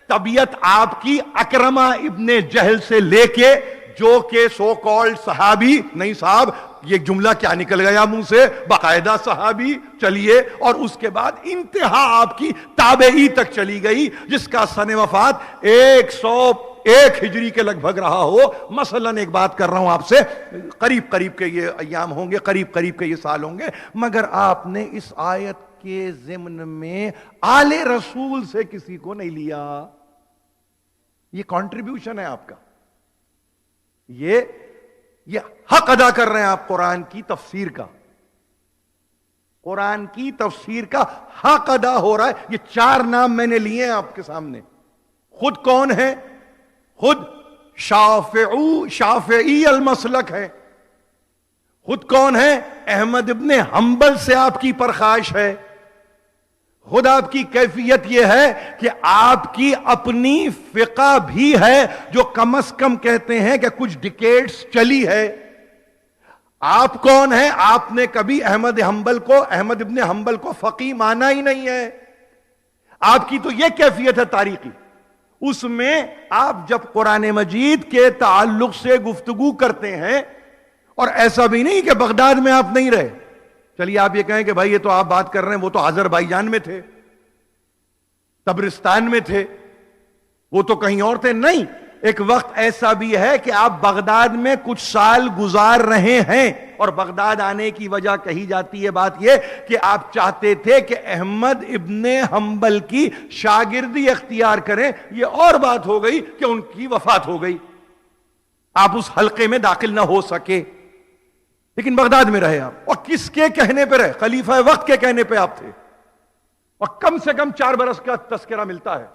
Speaker 1: طبیعت آپ کی اکرمہ ابن جہل سے لے کے جو کہ سو کالڈ صحابی نہیں صاحب, یہ جملہ کیا نکل گیا منہ سے, باقاعدہ صحابی چلیے, اور اس کے بعد انتہا آپ کی تابعی تک چلی گئی جس کا سن وفات 101 ہجری کے لگ بھگ رہا ہو. مثلا ایک بات کر رہا ہوں آپ سے, قریب قریب کے یہ ایام ہوں گے, قریب قریب کے یہ سال ہوں گے, مگر آپ نے اس آیت کے ضمن میں آل رسول سے کسی کو نہیں لیا. یہ کنٹریبیوشن ہے آپ کا, یہ حق ادا کر رہے ہیں آپ قرآن کی تفسیر کا, قرآن کی تفسیر کا حق ادا ہو رہا ہے. یہ 4 نام میں نے لیے ہیں آپ کے سامنے. خود کون ہے؟ خود شافعی المسلک ہے. خود کون ہے؟ احمد ابن حنبل سے آپ کی پرخاش ہے. خود آپ کی کیفیت یہ ہے کہ آپ کی اپنی فقہ بھی ہے جو کم از کم کہتے ہیں کہ کچھ ڈیکیڈز چلی ہے. آپ کون ہیں؟ آپ نے کبھی احمد ابن حنبل کو فقیہ مانا ہی نہیں ہے. آپ کی تو یہ کیفیت ہے تاریخی. اس میں آپ جب قرآن مجید کے تعلق سے گفتگو کرتے ہیں, اور ایسا بھی نہیں کہ بغداد میں آپ نہیں رہے, چلیے آپ یہ کہیں کہ بھائی یہ تو آپ بات کر رہے ہیں وہ تو آذربائیجان میں تھے, تبرستان میں تھے, وہ تو کہیں اور تھے. نہیں, ایک وقت ایسا بھی ہے کہ آپ بغداد میں کچھ سال گزار رہے ہیں, اور بغداد آنے کی وجہ کہی جاتی ہے بات یہ کہ آپ چاہتے تھے کہ احمد ابن حنبل کی شاگردی اختیار کریں. یہ اور بات ہو گئی کہ ان کی وفات ہو گئی, آپ اس حلقے میں داخل نہ ہو سکے, لیکن بغداد میں رہے آپ. اور کس کے کہنے پہ رہے؟ خلیفہ وقت کے کہنے پہ آپ تھے, اور کم سے کم 4 برس کا تذکرہ ملتا ہے.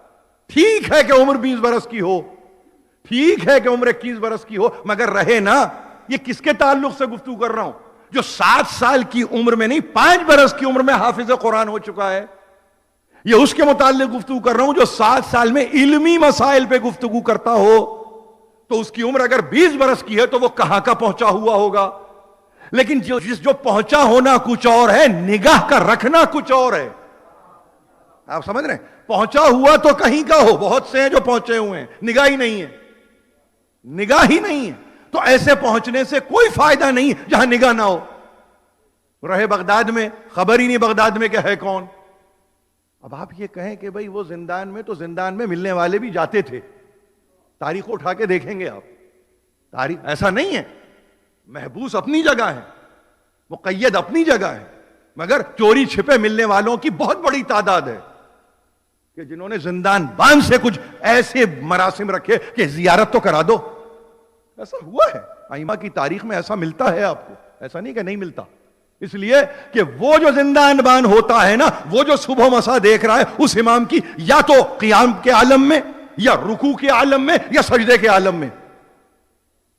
Speaker 1: ٹھیک ہے کہ عمر 20 برس کی ہو, ٹھیک ہے کہ عمر 21 برس کی ہو, مگر رہے نا. یہ کس کے تعلق سے گفتگو کر رہا ہوں؟ جو 7 سال کی عمر میں نہیں 5 برس کی عمر میں حافظ قرآن ہو چکا ہے. یہ اس کے متعلق گفتگو کر رہا ہوں جو 7 سال میں علمی مسائل پہ گفتگو کرتا ہو. تو اس کی عمر اگر 20 برس کی ہے تو وہ کہاں کا پہنچا ہوا ہوگا. لیکن جو پہنچا ہونا کچھ اور ہے, نگاہ کا رکھنا کچھ اور ہے. آپ سمجھ رہے ہیں؟ پہنچا ہوا تو کہیں کا ہو, بہت سے ہیں جو پہنچے ہوئے ہیں, نگاہ ہی نہیں ہے, نگاہ ہی نہیں ہے. تو ایسے پہنچنے سے کوئی فائدہ نہیں جہاں نگاہ نہ ہو. رہے بغداد میں, خبر ہی نہیں بغداد میں کہ ہے کون. اب آپ یہ کہیں کہ بھئی وہ زندان میں, تو زندان میں ملنے والے بھی جاتے تھے. تاریخ کو اٹھا کے دیکھیں گے آپ, تاریخ ایسا نہیں ہے. محبوس اپنی جگہ ہے, مقید اپنی جگہ ہے, مگر چوری چھپے ملنے والوں کی بہت بڑی تعداد ہے کہ جنہوں نے زندان بان سے کچھ ایسے مراسم رکھے کہ زیارت تو کرا دو. ایسا ہوا ہے ائمہ کی تاریخ میں, ایسا ملتا ہے آپ کو, ایسا نہیں کہ نہیں ملتا. اس لیے کہ وہ جو زندان بان ہوتا ہے نا, وہ جو صبح مسا دیکھ رہا ہے اس امام کی یا تو قیام کے عالم میں یا رکوع کے عالم میں یا سجدے کے عالم میں,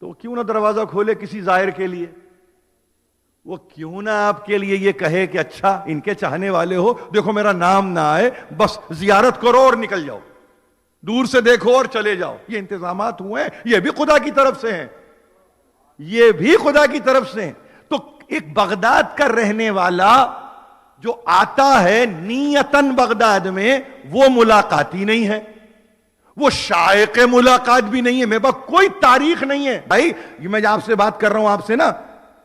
Speaker 1: تو کیوں نہ دروازہ کھولے کسی زائر کے لیے؟ وہ کیوں نہ آپ کے لیے یہ کہے کہ اچھا ان کے چاہنے والے ہو, دیکھو میرا نام نہ آئے, بس زیارت کرو اور نکل جاؤ, دور سے دیکھو اور چلے جاؤ. یہ انتظامات ہوئے ہیں, یہ بھی خدا کی طرف سے ہیں, یہ بھی خدا کی طرف سے ہیں. تو ایک بغداد کا رہنے والا جو آتا ہے نیتاً بغداد میں, وہ ملاقاتی نہیں ہے, وہ شائق ملاقات بھی نہیں ہے, میرے پاس کوئی تاریخ نہیں ہے. بھائی یہ میں آپ سے بات کر رہا ہوں آپ سے نا,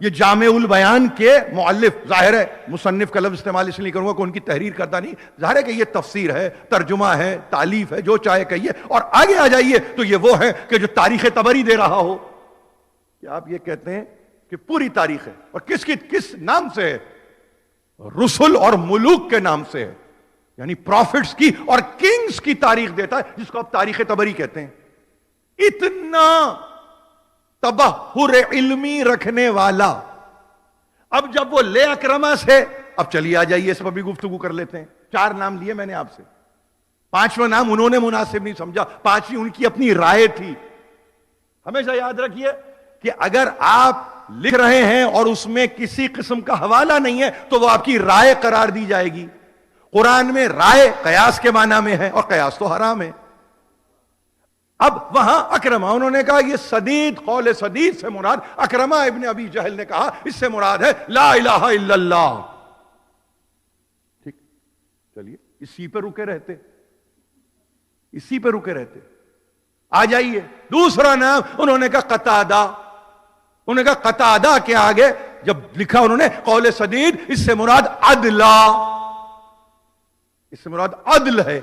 Speaker 1: یہ جامع البیان کے مؤلف, ظاہر ہے مصنف کا لفظ استعمال اس لیے کروں گا کہ ان کی تحریر کرتا نہیں, ظاہر ہے کہ یہ تفسیر ہے, ترجمہ ہے, تالیف ہے, جو چاہے کہیے, اور آگے آ جائیے تو یہ وہ ہے کہ جو تاریخ طبری دے رہا ہو. کیا آپ یہ کہتے ہیں کہ پوری تاریخ ہے, اور کس نام سے ہے؟ رسل اور ملوک کے نام سے ہے, یعنی پروفٹس کی اور کنگز کی تاریخ دیتا ہے, جس کو آپ تاریخ طبری کہتے ہیں. اتنا تبحر علمی رکھنے والا, اب جب وہ لے اکرما سے, اب چلیے آ جائیے اس پر بھی گفتگو کر لیتے ہیں. 4 نام لیے میں نے آپ سے, 5واں نام انہوں نے مناسب نہیں سمجھا, 5ویں ان کی اپنی رائے تھی. ہمیشہ یاد رکھیے کہ اگر آپ لکھ رہے ہیں اور اس میں کسی قسم کا حوالہ نہیں ہے تو وہ آپ کی رائے قرار دی جائے گی. قرآن میں رائے قیاس کے معنی میں ہے, اور قیاس تو حرام ہے. اب وہاں اکرما, انہوں نے کہا یہ سدید, قول سدید سے مراد, اکرما ابن ابی جہل نے کہا اس سے مراد ہے لا الہ الا اللہ. ٹھیک, چلیے اسی پہ رکے رہتے, اسی پہ رکے رہتے. آ جائیے دوسرا نام, انہوں نے کہا قتادہ. انہوں نے کہا قتادہ کے آگے جب لکھا انہوں نے قول سدید, اس سے مراد عدلا, اس سے مراد عدل ہے.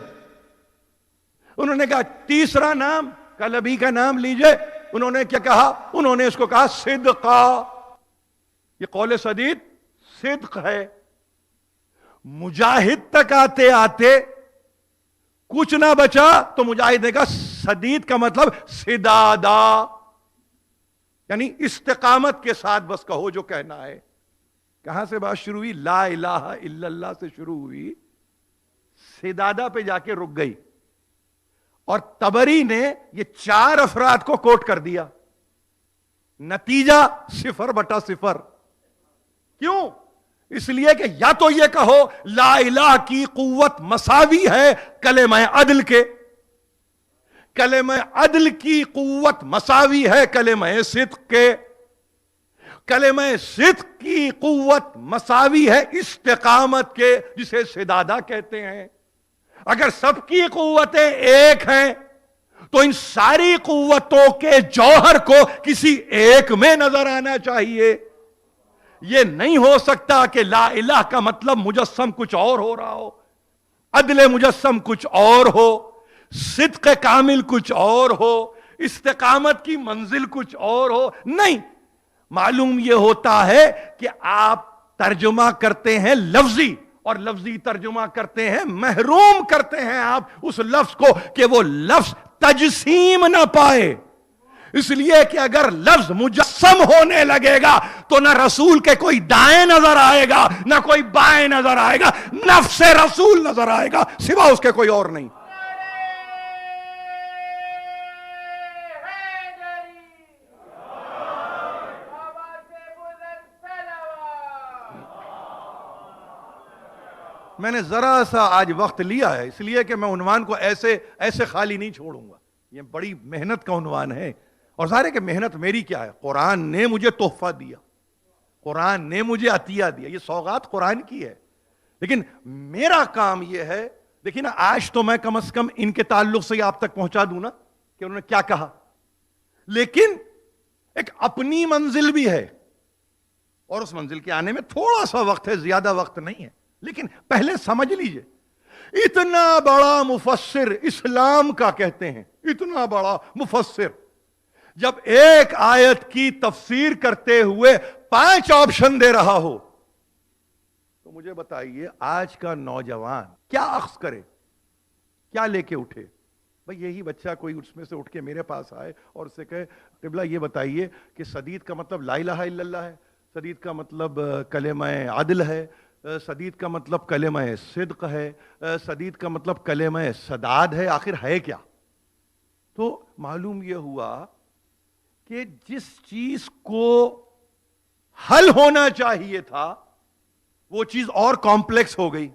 Speaker 1: انہوں نے کہا تیسرا نام, کلبی کا نام لیجئے, انہوں نے کیا کہا؟ انہوں نے اس کو کہا صدقہ. یہ قول سدید صدق ہے. مجاہد تک آتے آتے کچھ نہ بچا تو مجاہد نے کہا سدید کا مطلب سدادہ, یعنی استقامت کے ساتھ بس کہو جو کہنا ہے. کہاں سے بات شروع ہوئی؟ لا الہ الا اللہ سے شروع ہوئی, سدادہ پہ جا کے رک گئی. اور طبری نے یہ 4 افراد کو کوٹ کر دیا. نتیجہ 0/0. کیوں؟ اس لیے کہ یا تو یہ کہو لا الہ کی قوت مساوی ہے کلمہ عدل کے, کلمہ عدل کی قوت مساوی ہے کلمہ صدق کے, کلمہ صدق کی قوت مساوی ہے استقامت کے, جسے سدادہ کہتے ہیں. اگر سب کی قوتیں ایک ہیں تو ان ساری قوتوں کے جوہر کو کسی ایک میں نظر آنا چاہیے. یہ نہیں ہو سکتا کہ لا الہ کا مطلب مجسم کچھ اور ہو رہا ہو, عدل مجسم کچھ اور ہو, صدق کامل کچھ اور ہو, استقامت کی منزل کچھ اور ہو. نہیں, معلوم یہ ہوتا ہے کہ آپ ترجمہ کرتے ہیں لفظی, اور لفظی ترجمہ کرتے ہیں, محروم کرتے ہیں آپ اس لفظ کو کہ وہ لفظ تجسیم نہ پائے. اس لیے کہ اگر لفظ مجسم ہونے لگے گا تو نہ رسول کے کوئی دائیں نظر آئے گا نہ کوئی بائیں نظر آئے گا, نفس رسول نظر آئے گا, سوا اس کے کوئی اور نہیں. میں نے ذرا سا آج وقت لیا ہے اس لیے کہ میں عنوان کو ایسے خالی نہیں چھوڑوں گا. یہ بڑی محنت کا عنوان ہے, اور ظاہر ہے کہ محنت میری کیا ہے, قرآن نے مجھے تحفہ دیا, قرآن نے مجھے عطیہ دیا, یہ سوغات قرآن کی ہے. لیکن میرا کام یہ ہے, دیکھیں نا, آج تو میں کم از کم ان کے تعلق سے آپ تک پہنچا دوں نا کہ انہوں نے کیا کہا, لیکن ایک اپنی منزل بھی ہے, اور اس منزل کے آنے میں تھوڑا سا وقت ہے, زیادہ وقت نہیں ہے. لیکن پہلے سمجھ لیجئے, اتنا بڑا مفسر اسلام کا کہتے ہیں, اتنا بڑا مفسر, جب ایک آیت کی تفسیر کرتے ہوئے 5 آپشن دے رہا ہو تو مجھے بتائیے آج کا نوجوان کیا اخذ کرے, کیا لے کے اٹھے؟ بھئی یہی بچہ کوئی اس میں سے اٹھ کے میرے پاس آئے اور اسے کہے قبلہ یہ بتائیے کہ سدید کا مطلب لا الہ الا اللہ ہے, سدید کا مطلب کلمہ عدل ہے, سدید کا مطلب کلمہ صدق ہے, سدید کا مطلب کلمہ سداد ہے, آخر ہے کیا؟ تو معلوم یہ ہوا کہ جس چیز کو حل ہونا چاہیے تھا وہ چیز اور کمپلیکس ہو گئی.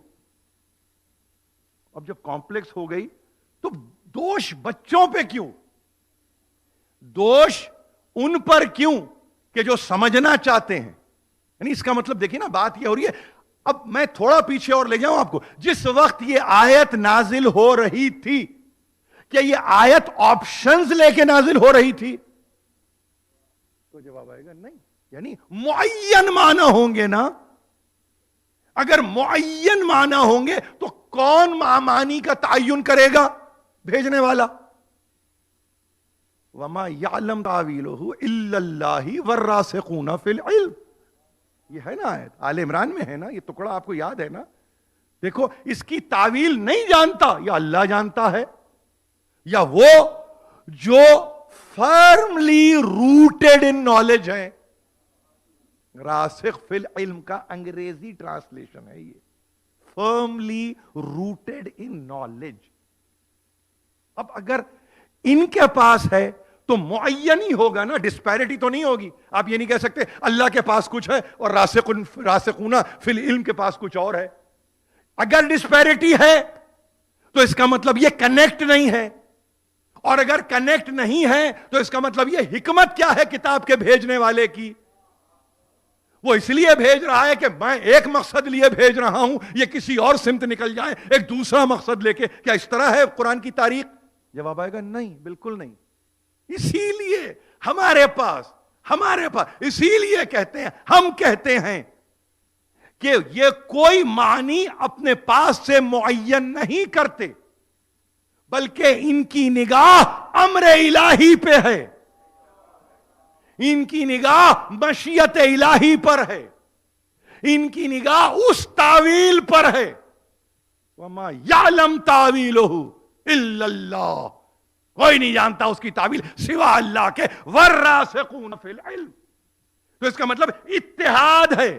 Speaker 1: اب جب کمپلیکس ہو گئی تو دوش بچوں پہ کیوں, دوش ان پر کیوں کہ جو سمجھنا چاہتے ہیں. یعنی اس کا مطلب دیکھیے نا, بات یہ ہو رہی ہے. اب میں تھوڑا پیچھے اور لے جاؤں آپ کو. جس وقت یہ آیت نازل ہو رہی تھی, کیا یہ آیت آپشنز لے کے نازل ہو رہی تھی؟ تو جواب آئے گا نہیں. یعنی معین معنی ہوں گے نا. اگر معین معنی ہوں گے تو کون معانی کا تعین کرے گا؟ بھیجنے والا. وَمَا يَعْلَمْ تَعْوِيلَهُ إِلَّا اللَّهُ وَالرَّاسِخُونَ فِي الْعِلْمِ. یہ ہے نا آیت, آل عمران میں ہے نا, یہ ٹکڑا آپ کو یاد ہے نا. دیکھو اس کی تعویل نہیں جانتا, یا اللہ جانتا ہے, یا وہ جو فرملی روٹیڈ ان نالج ہے. راسخ فی العلم کا انگریزی ٹرانسلیشن ہے یہ, فرملی روٹیڈ ان نالج. اب اگر ان کے پاس ہے تو معین ہی ہوگا نا, ڈسپیرٹی تو نہیں ہوگی. آپ یہ نہیں کہہ سکتے اللہ کے پاس کچھ ہے اور راسخون فی العلم کے پاس کچھ اور ہے. اگر ڈسپیرٹی ہے تو اس کا مطلب یہ کنیکٹ نہیں ہے, اور اگر کنیکٹ نہیں ہے تو اس کا مطلب یہ حکمت کیا ہے کتاب کے بھیجنے والے کی. وہ اس لیے بھیج رہا ہے کہ میں ایک مقصد لیے بھیج رہا ہوں, یہ کسی اور سمت نکل جائے ایک دوسرا مقصد لے کے. کیا اس طرح ہے قرآن کی تاریخ؟ جواب آئے گا نہیں, بالکل نہیں. اسی لیے ہمارے پاس اسی لیے کہتے ہیں, ہم کہتے ہیں کہ یہ کوئی معنی اپنے پاس سے معین نہیں کرتے, بلکہ ان کی نگاہ امر الہی پہ ہے, ان کی نگاہ مشیت الہی پر ہے, ان کی نگاہ اس تعویل پر ہے. وَمَا يَعْلَمْ تَعْوِيلَهُ إِلَّا اللَّهُ. کوئی نہیں جانتا اس کی تعویل سوا اللہ کے. وَالرَّاسِخُونَ فِي الْعِلْمِ. تو اس کا مطلب اتحاد ہے.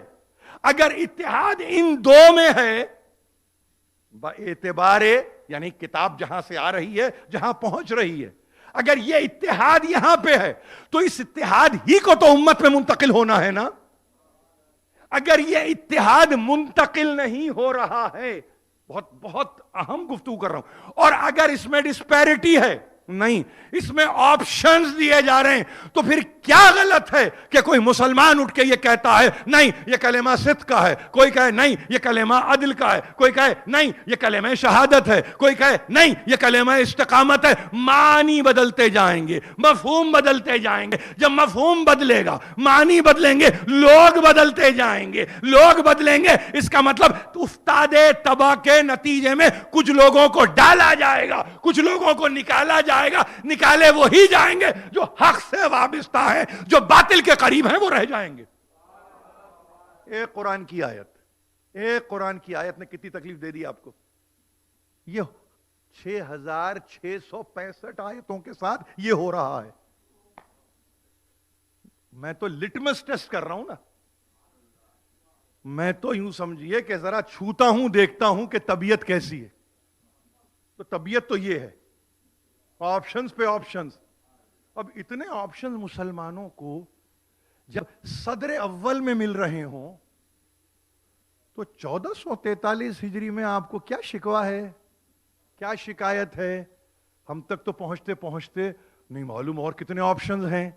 Speaker 1: اگر اتحاد ان دو میں ہے, اعتبار یعنی کتاب جہاں سے آ رہی ہے, جہاں پہنچ رہی ہے, اگر یہ اتحاد یہاں پہ ہے تو اس اتحاد ہی کو تو امت میں منتقل ہونا ہے نا. اگر یہ اتحاد منتقل نہیں ہو رہا ہے, بہت بہت اہم گفتگو کر رہا ہوں, اور اگر اس میں ڈسپیرٹی ہے, نہیں اس میں آپشنز دیے جا رہے ہیں, تو پھر کیا غلط ہے کہ کوئی مسلمان اٹھ کے یہ کہتا ہے نہیں یہ کلمہ صدق کا ہے, کوئی کہے نہیں یہ کلمہ عدل کا ہے, کوئی کہے نہیں یہ کلمہ شہادت ہے, کوئی کہے نہیں یہ کلمہ استقامت ہے. معنی بدلتے جائیں گے, مفہوم بدلتے جائیں گے. جب مفہوم بدلے گا, معنی بدلیں گے, لوگ بدلتے جائیں گے. لوگ بدلیں گے, اس کا مطلب افتاد تباہ کے نتیجے میں کچھ لوگوں کو ڈالا جائے گا, کچھ لوگوں کو نکالا جائے گا. نکالے وہی جائیں گے جو حق سے وابستہ ہیں, جو باطل کے قریب ہیں وہ رہ جائیں گے. ایک قرآن کی آیت نے کتنی تکلیف دے دی آپ کو. یہ 6665 آیتوں کے ساتھ یہ ہو رہا ہے. میں تو لٹمس ٹیسٹ کر رہا ہوں نا. میں تو یوں سمجھیے کہ ذرا چھوتا ہوں, دیکھتا ہوں کہ طبیعت کیسی ہے. تو طبیعت تو یہ ہے, آپشنز پہ آپشنز. اب اتنے آپشنز مسلمانوں کو جب صدر اول میں مل رہے ہوں تو 1443 ہجری میں آپ کو کیا شکوہ ہے, کیا شکایت ہے؟ ہم تک تو پہنچتے پہنچتے نہیں معلوم اور کتنے آپشنز ہیں.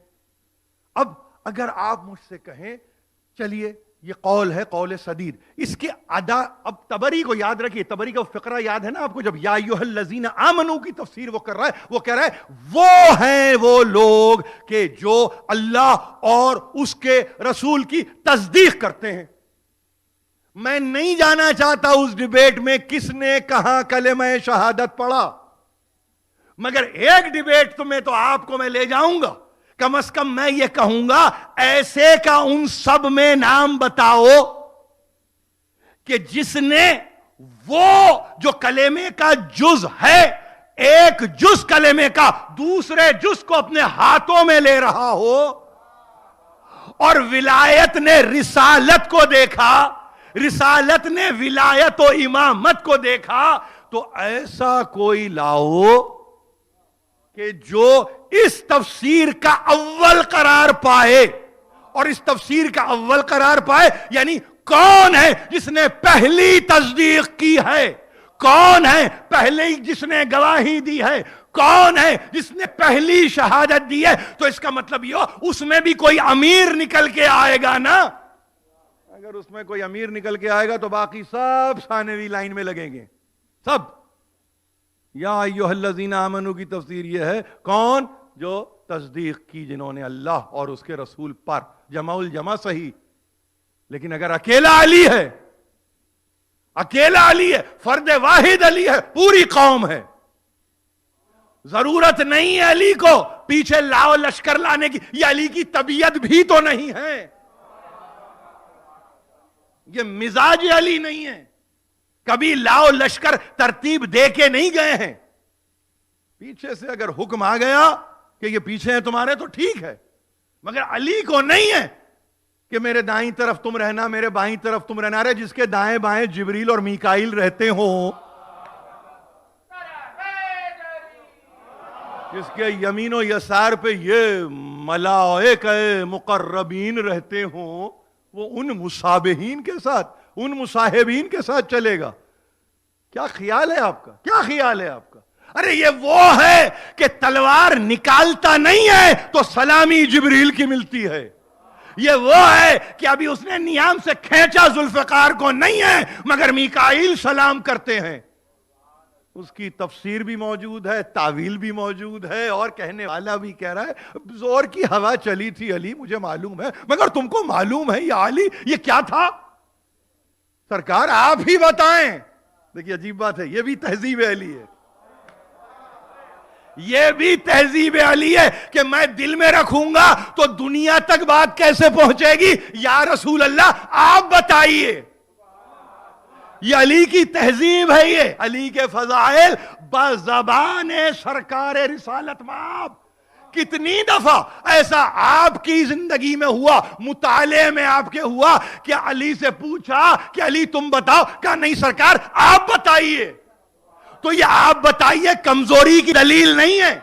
Speaker 1: اب اگر آپ مجھ سے کہیں چلیے یہ قول ہے, قول سدید, اس کے ادا, اب تبری کو یاد رکھیے, تبری کا فقرہ یاد ہے نا آپ کو, جب یا ایھا الذین آمنو کی تفسیر وہ کر رہا ہے, وہ کہہ رہا ہے وہ ہیں وہ لوگ کہ جو اللہ اور اس کے رسول کی تصدیق کرتے ہیں. میں نہیں جانا چاہتا اس ڈیبیٹ میں کس نے کہاں کلمہ شہادت پڑھا, مگر ایک ڈیبیٹ تو میں آپ کو لے جاؤں گا. کم از کم میں یہ کہوں گا ایسے کا ان سب میں نام بتاؤ کہ جس نے وہ جو کلمے کا جز ہے، ایک جز کلمے کا دوسرے جز کو اپنے ہاتھوں میں لے رہا ہو، اور ولایت نے رسالت کو دیکھا، رسالت نے ولایت و امامت کو دیکھا، تو ایسا کوئی لاؤ کہ جو اس تفسیر کا اول قرار پائے، اور اس تفسیر کا اول قرار پائے یعنی کون ہے جس نے پہلی تصدیق کی ہے، کون ہے پہلے جس نے گواہی دی ہے، کون ہے جس نے پہلی شہادت دی ہے، تو اس کا مطلب یہ اس میں بھی کوئی امیر نکل کے آئے گا نا۔ اگر اس میں کوئی امیر نکل کے آئے گا تو باقی سب ثانوی لائن میں لگیں گے، سب۔ یا ایھا الذین آمنوا کی تفسیر یہ ہے، کون؟ جو تصدیق کی جنہوں نے اللہ اور اس کے رسول پر، جمع الجمع صحیح، لیکن اگر اکیلا علی ہے، اکیلا علی ہے، فرد واحد علی ہے، پوری قوم ہے، ضرورت نہیں ہے علی کو پیچھے لاؤ لشکر لانے کی، یہ علی کی طبیعت بھی تو نہیں ہے، یہ مزاج علی نہیں ہے، کبھی لاؤ لشکر ترتیب دے کے نہیں گئے ہیں۔ پیچھے سے اگر حکم آ گیا کہ یہ پیچھے ہیں تمہارے تو ٹھیک ہے، مگر علی کو نہیں ہے کہ میرے دائیں طرف تم رہنا، میرے بائیں طرف تم رہنا۔ رہے جس کے دائیں بائیں جبریل اور میکائیل رہتے ہوں، جس کے یمین و یسار پہ یہ ملائکہ مقربین رہتے ہوں، وہ ان مصابہین کے ساتھ، ان مصاحبین کے ساتھ چلے گا۔ کیا خیال ہے آپ کا؟ کیا خیال ہے آپ کا؟ ارے یہ وہ ہے کہ تلوار نکالتا نہیں ہے تو سلامی جبریل کی ملتی ہے، یہ وہ ہے کہ ابھی اس نے نیام سے کھینچا ذوالفقار کو نہیں ہے مگر میکائیل سلام کرتے ہیں۔ اس کی تفسیر بھی موجود ہے، تعویل بھی موجود ہے، اور کہنے والا بھی کہہ رہا ہے زور کی ہوا چلی تھی علی، مجھے معلوم ہے، مگر تم کو معلوم ہے یہ علی یہ کیا تھا؟ سرکار آپ ہی بتائیں۔ دیکھیے عجیب بات ہے، یہ بھی تہذیب علی ہے، یہ بھی تہذیب علی ہے کہ میں دل میں رکھوں گا تو دنیا تک بات کیسے پہنچے گی؟ یا رسول اللہ آپ بتائیے۔ یہ علی کی تہذیب ہے، یہ علی کے فضائل بزبان سرکار رسالت مآب۔ کتنی دفعہ ایسا آپ کی زندگی میں ہوا، مطالعے میں آپ کے ہوا کہ علی سے پوچھا کہ علی تم بتاؤ، کہا نہیں سرکار آپ بتائیے۔ تو یہ آپ بتائیے کمزوری کی دلیل نہیں ہے،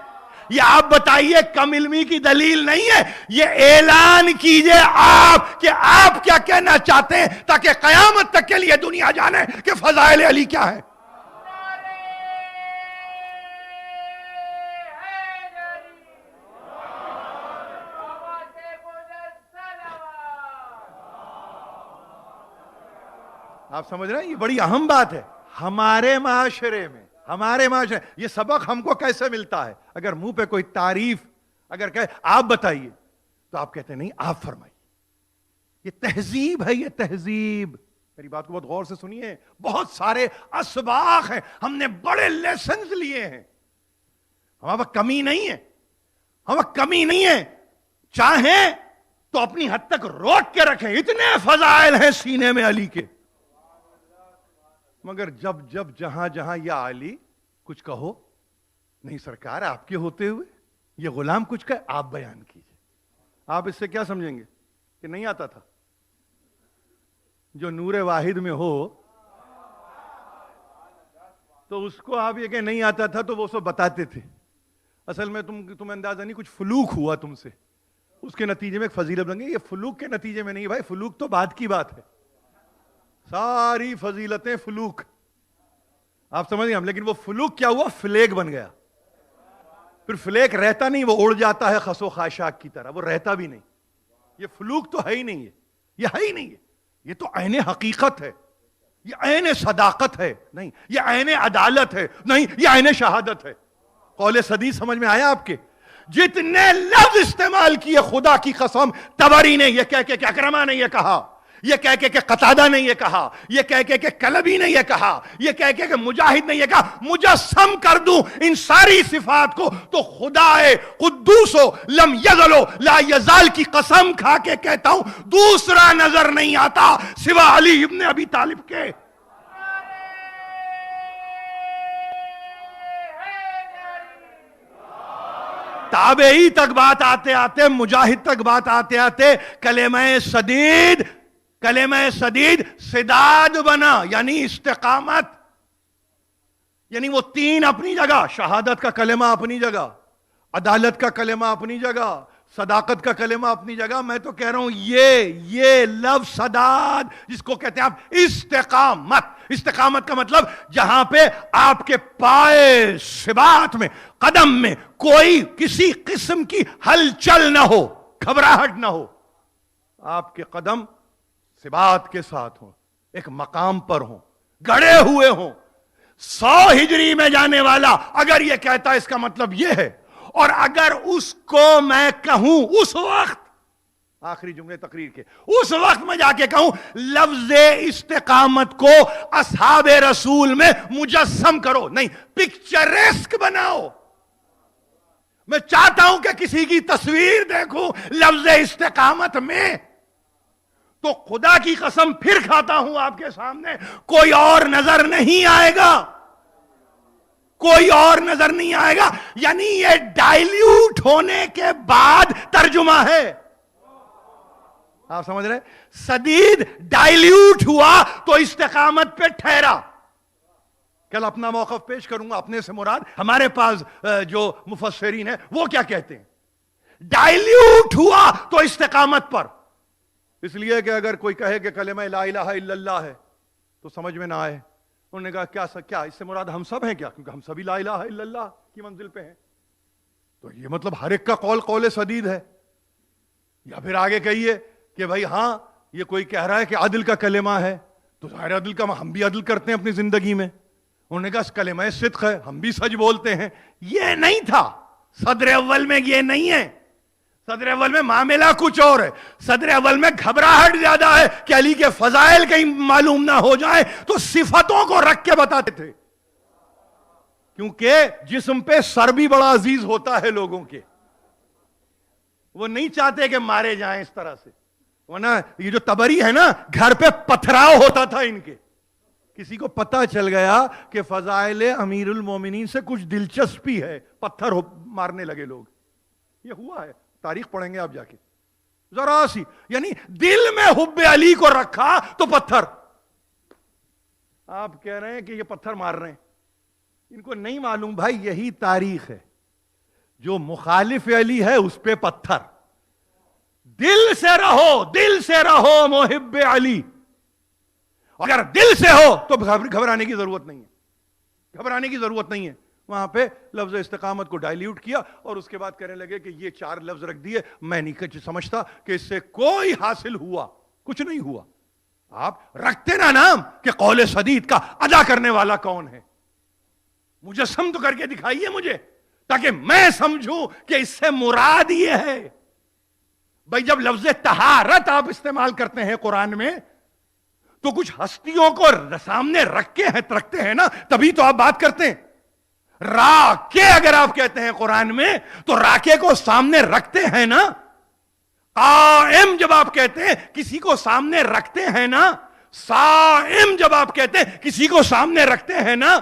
Speaker 1: یہ آپ بتائیے کم علمی کی دلیل نہیں ہے، یہ اعلان کیجئے آپ کہ آپ کیا کہنا چاہتے ہیں تاکہ قیامت تک کے لیے دنیا جانے کہ فضائل علی کیا ہے۔ آپ سمجھ رہے ہیں؟ یہ بڑی اہم بات ہے ہمارے معاشرے میں، ہمارے معاشرے یہ سبق ہم کو کیسے ملتا ہے؟ اگر منہ پہ کوئی تعریف اگر کہے آپ بتائیے تو آپ کہتے ہیں نہیں آپ فرمائیے۔ یہ تہذیب ہے، یہ تہذیب۔ میری بات کو بہت غور سے سنیے، بہت سارے اسباق ہیں، ہم نے بڑے لیسنز لیے ہیں، ہمارے پاس کمی نہیں ہے، ہمارے کمی نہیں ہے، چاہیں تو اپنی حد تک روک کے رکھیں، اتنے فضائل ہیں سینے میں علی کے، مگر جب جب جہاں جہاں یا علی کچھ کہو، نہیں سرکار آپ کے ہوتے ہوئے یہ غلام کچھ کہے آپ بیان کیجئے۔ آپ اس سے کیا سمجھیں گے کہ نہیں آتا تھا؟ جو نور واحد میں ہو تو اس کو آپ یہ کہ نہیں آتا تھا تو وہ سب بتاتے تھے۔ اصل میں تم اندازہ نہیں، کچھ فلوک ہوا تم سے، اس کے نتیجے میں ایک فضیلت بن گئی۔ یہ فلوک کے نتیجے میں نہیں بھائی، فلوک تو بعد کی بات ہے، ساری فضیلتیں فلوک، آپ سمجھ گئے ہم، لیکن وہ فلوک کیا ہوا؟ فلیک بن گیا۔ پھر فلیک رہتا نہیں، وہ اڑ جاتا ہے خس و خاشاک کی طرح، وہ رہتا بھی نہیں۔ یہ فلوک تو ہے ہی نہیں ہے، یہ ہے ہی نہیں ہے، یہ تو عین حقیقت ہے، یہ عین صداقت ہے، نہیں یہ عین عدالت ہے، نہیں یہ عین شہادت ہے۔ قول سدید سمجھ میں آیا آپ کے؟ جتنے لفظ استعمال کیے خدا کی قسم، تبری نے یہ کہہ کے کہ اکرمہ نے یہ کہا یہ کہہ کے کہ قتادہ نے یہ کہا، یہ کہہ کے کہ کلبی نے یہ کہا، یہ کہہ کے کہ مجاہد نے یہ کہا، مجسم کر دوں ان ساری صفات کو، تو خدا قدوس و لم یزل و لا یزال کی قسم کھا کے کہتا ہوں دوسرا نظر نہیں آتا سوا علی ابن ابی طالب کے۔ تابعی تک بات آتے آتے، مجاہد تک بات آتے آتے، کلمہ سدید سداد بنا، یعنی استقامت، یعنی وہ تین اپنی جگہ، شہادت کا کلمہ اپنی جگہ، عدالت کا کلمہ اپنی جگہ، صداقت کا کلمہ اپنی جگہ۔ میں تو کہہ رہا ہوں یہ لفظ سداد جس کو کہتے ہیں آپ استقامت کا مطلب جہاں پہ آپ کے پائے ثبات میں، قدم میں کوئی کسی قسم کی ہلچل نہ ہو، گھبراہٹ نہ ہو، آپ کے قدم ثبات کے ساتھ ہوں، ایک مقام پر ہوں، گڑے ہوئے ہوں۔ 100 ہجری میں جانے والا اگر یہ کہتا ہے اس کا مطلب یہ ہے، اور اگر اس کو میں کہوں اس وقت، آخری جملے تقریر کے، اس وقت میں جا کے کہوں لفظ استقامت کو اصحاب رسول میں مجسم کرو، نہیں پکچریسک بناؤ۔ میں چاہتا ہوں کہ کسی کی تصویر دیکھوں لفظ استقامت میں، تو خدا کی قسم پھر کھاتا ہوں آپ کے سامنے کوئی اور نظر نہیں آئے گا، کوئی اور نظر نہیں آئے گا۔ یعنی یہ ڈائلیوٹ ہونے کے بعد ترجمہ ہے، آپ سمجھ رہے؟ سدید ڈائلیوٹ ہوا تو استقامت پہ ٹھہرا۔ کل اپنا موقف پیش کروں گا، اپنے سے مراد ہمارے پاس جو مفسرین ہیں وہ کیا کہتے ہیں، ڈائلیوٹ ہوا تو استقامت پر۔ اس لیے کہ اگر کوئی کہے کہ کلمہ لا الہ الا اللہ ہے تو سمجھ میں نہ آئے، انہوں نے کہا کیا اس سے مراد ہم سب ہیں کیا؟ کیونکہ ہم سبھی لا الہ الا اللہ کی منزل پہ ہیں، تو یہ مطلب ہر ایک کا قول سدید ہے۔ یا پھر آگے کہیے کہ بھائی ہاں یہ کوئی کہہ رہا ہے کہ عدل کا کلمہ ہے، تو ظاہر عدل کا ہم بھی عدل کرتے ہیں اپنی زندگی میں، انہوں نے کہا کلمہ صدق ہے، ہم بھی سچ بولتے ہیں۔ یہ نہیں تھا صدر اول میں، یہ نہیں ہے۔ صدر اول میں معاملہ کچھ اور ہے، صدر اول میں گھبراہٹ زیادہ ہے کہ علی کے فضائل کہیں معلوم نہ ہو جائیں، تو صفتوں کو رکھ کے بتاتے تھے، کیونکہ جسم پہ سر بھی بڑا عزیز ہوتا ہے لوگوں کے، وہ نہیں چاہتے کہ مارے جائیں اس طرح سے، ورنہ یہ جو تبری ہے نا، گھر پہ پتھراؤ ہوتا تھا ان کے۔ کسی کو پتا چل گیا کہ فضائل امیر المومنین سے کچھ دلچسپی ہے، پتھر مارنے لگے لوگ۔ یہ ہوا ہے، تاریخ پڑھیں گے آپ جا کے، ذرا سی، یعنی دل میں حب علی کو رکھا تو پتھر۔ آپ کہہ رہے ہیں کہ یہ پتھر مار رہے ہیں، ان کو نہیں معلوم بھائی یہی تاریخ ہے، جو مخالف علی ہے اس پہ پتھر۔ دل سے رہو محب علی، اگر دل سے ہو تو گھبرانے کی ضرورت نہیں ہے، گھبرانے کی ضرورت نہیں ہے۔ وہاں پہ لفظ استقامت کو ڈائلیوٹ کیا اور اس کے بعد کہنے لگے کہ یہ 4 لفظ رکھ دیے، میں نہیں سمجھتا کہ اس سے کوئی حاصل ہوا، کچھ نہیں ہوا۔ آپ رکھتے نا نام کہ قول سدید کا ادا کرنے والا کون ہے، مجسم تو کر کے دکھائیے مجھے، تاکہ میں سمجھوں کہ اس سے مراد یہ ہے۔ بھائی جب لفظ طہارت آپ استعمال کرتے ہیں قرآن میں تو کچھ ہستیوں کو سامنے رکھتے ہیں نا، تبھی تو آپ بات کرتے ہیں۔ راکے اگر آپ کہتے ہیں قرآن میں تو راکے کو سامنے رکھتے ہیں نا۔ قائم جب آپ کہتے ہیں کسی کو سامنے رکھتے ہیں نا۔ صائم جب آپ کہتے ہیں کسی کو سامنے رکھتے ہیں نا۔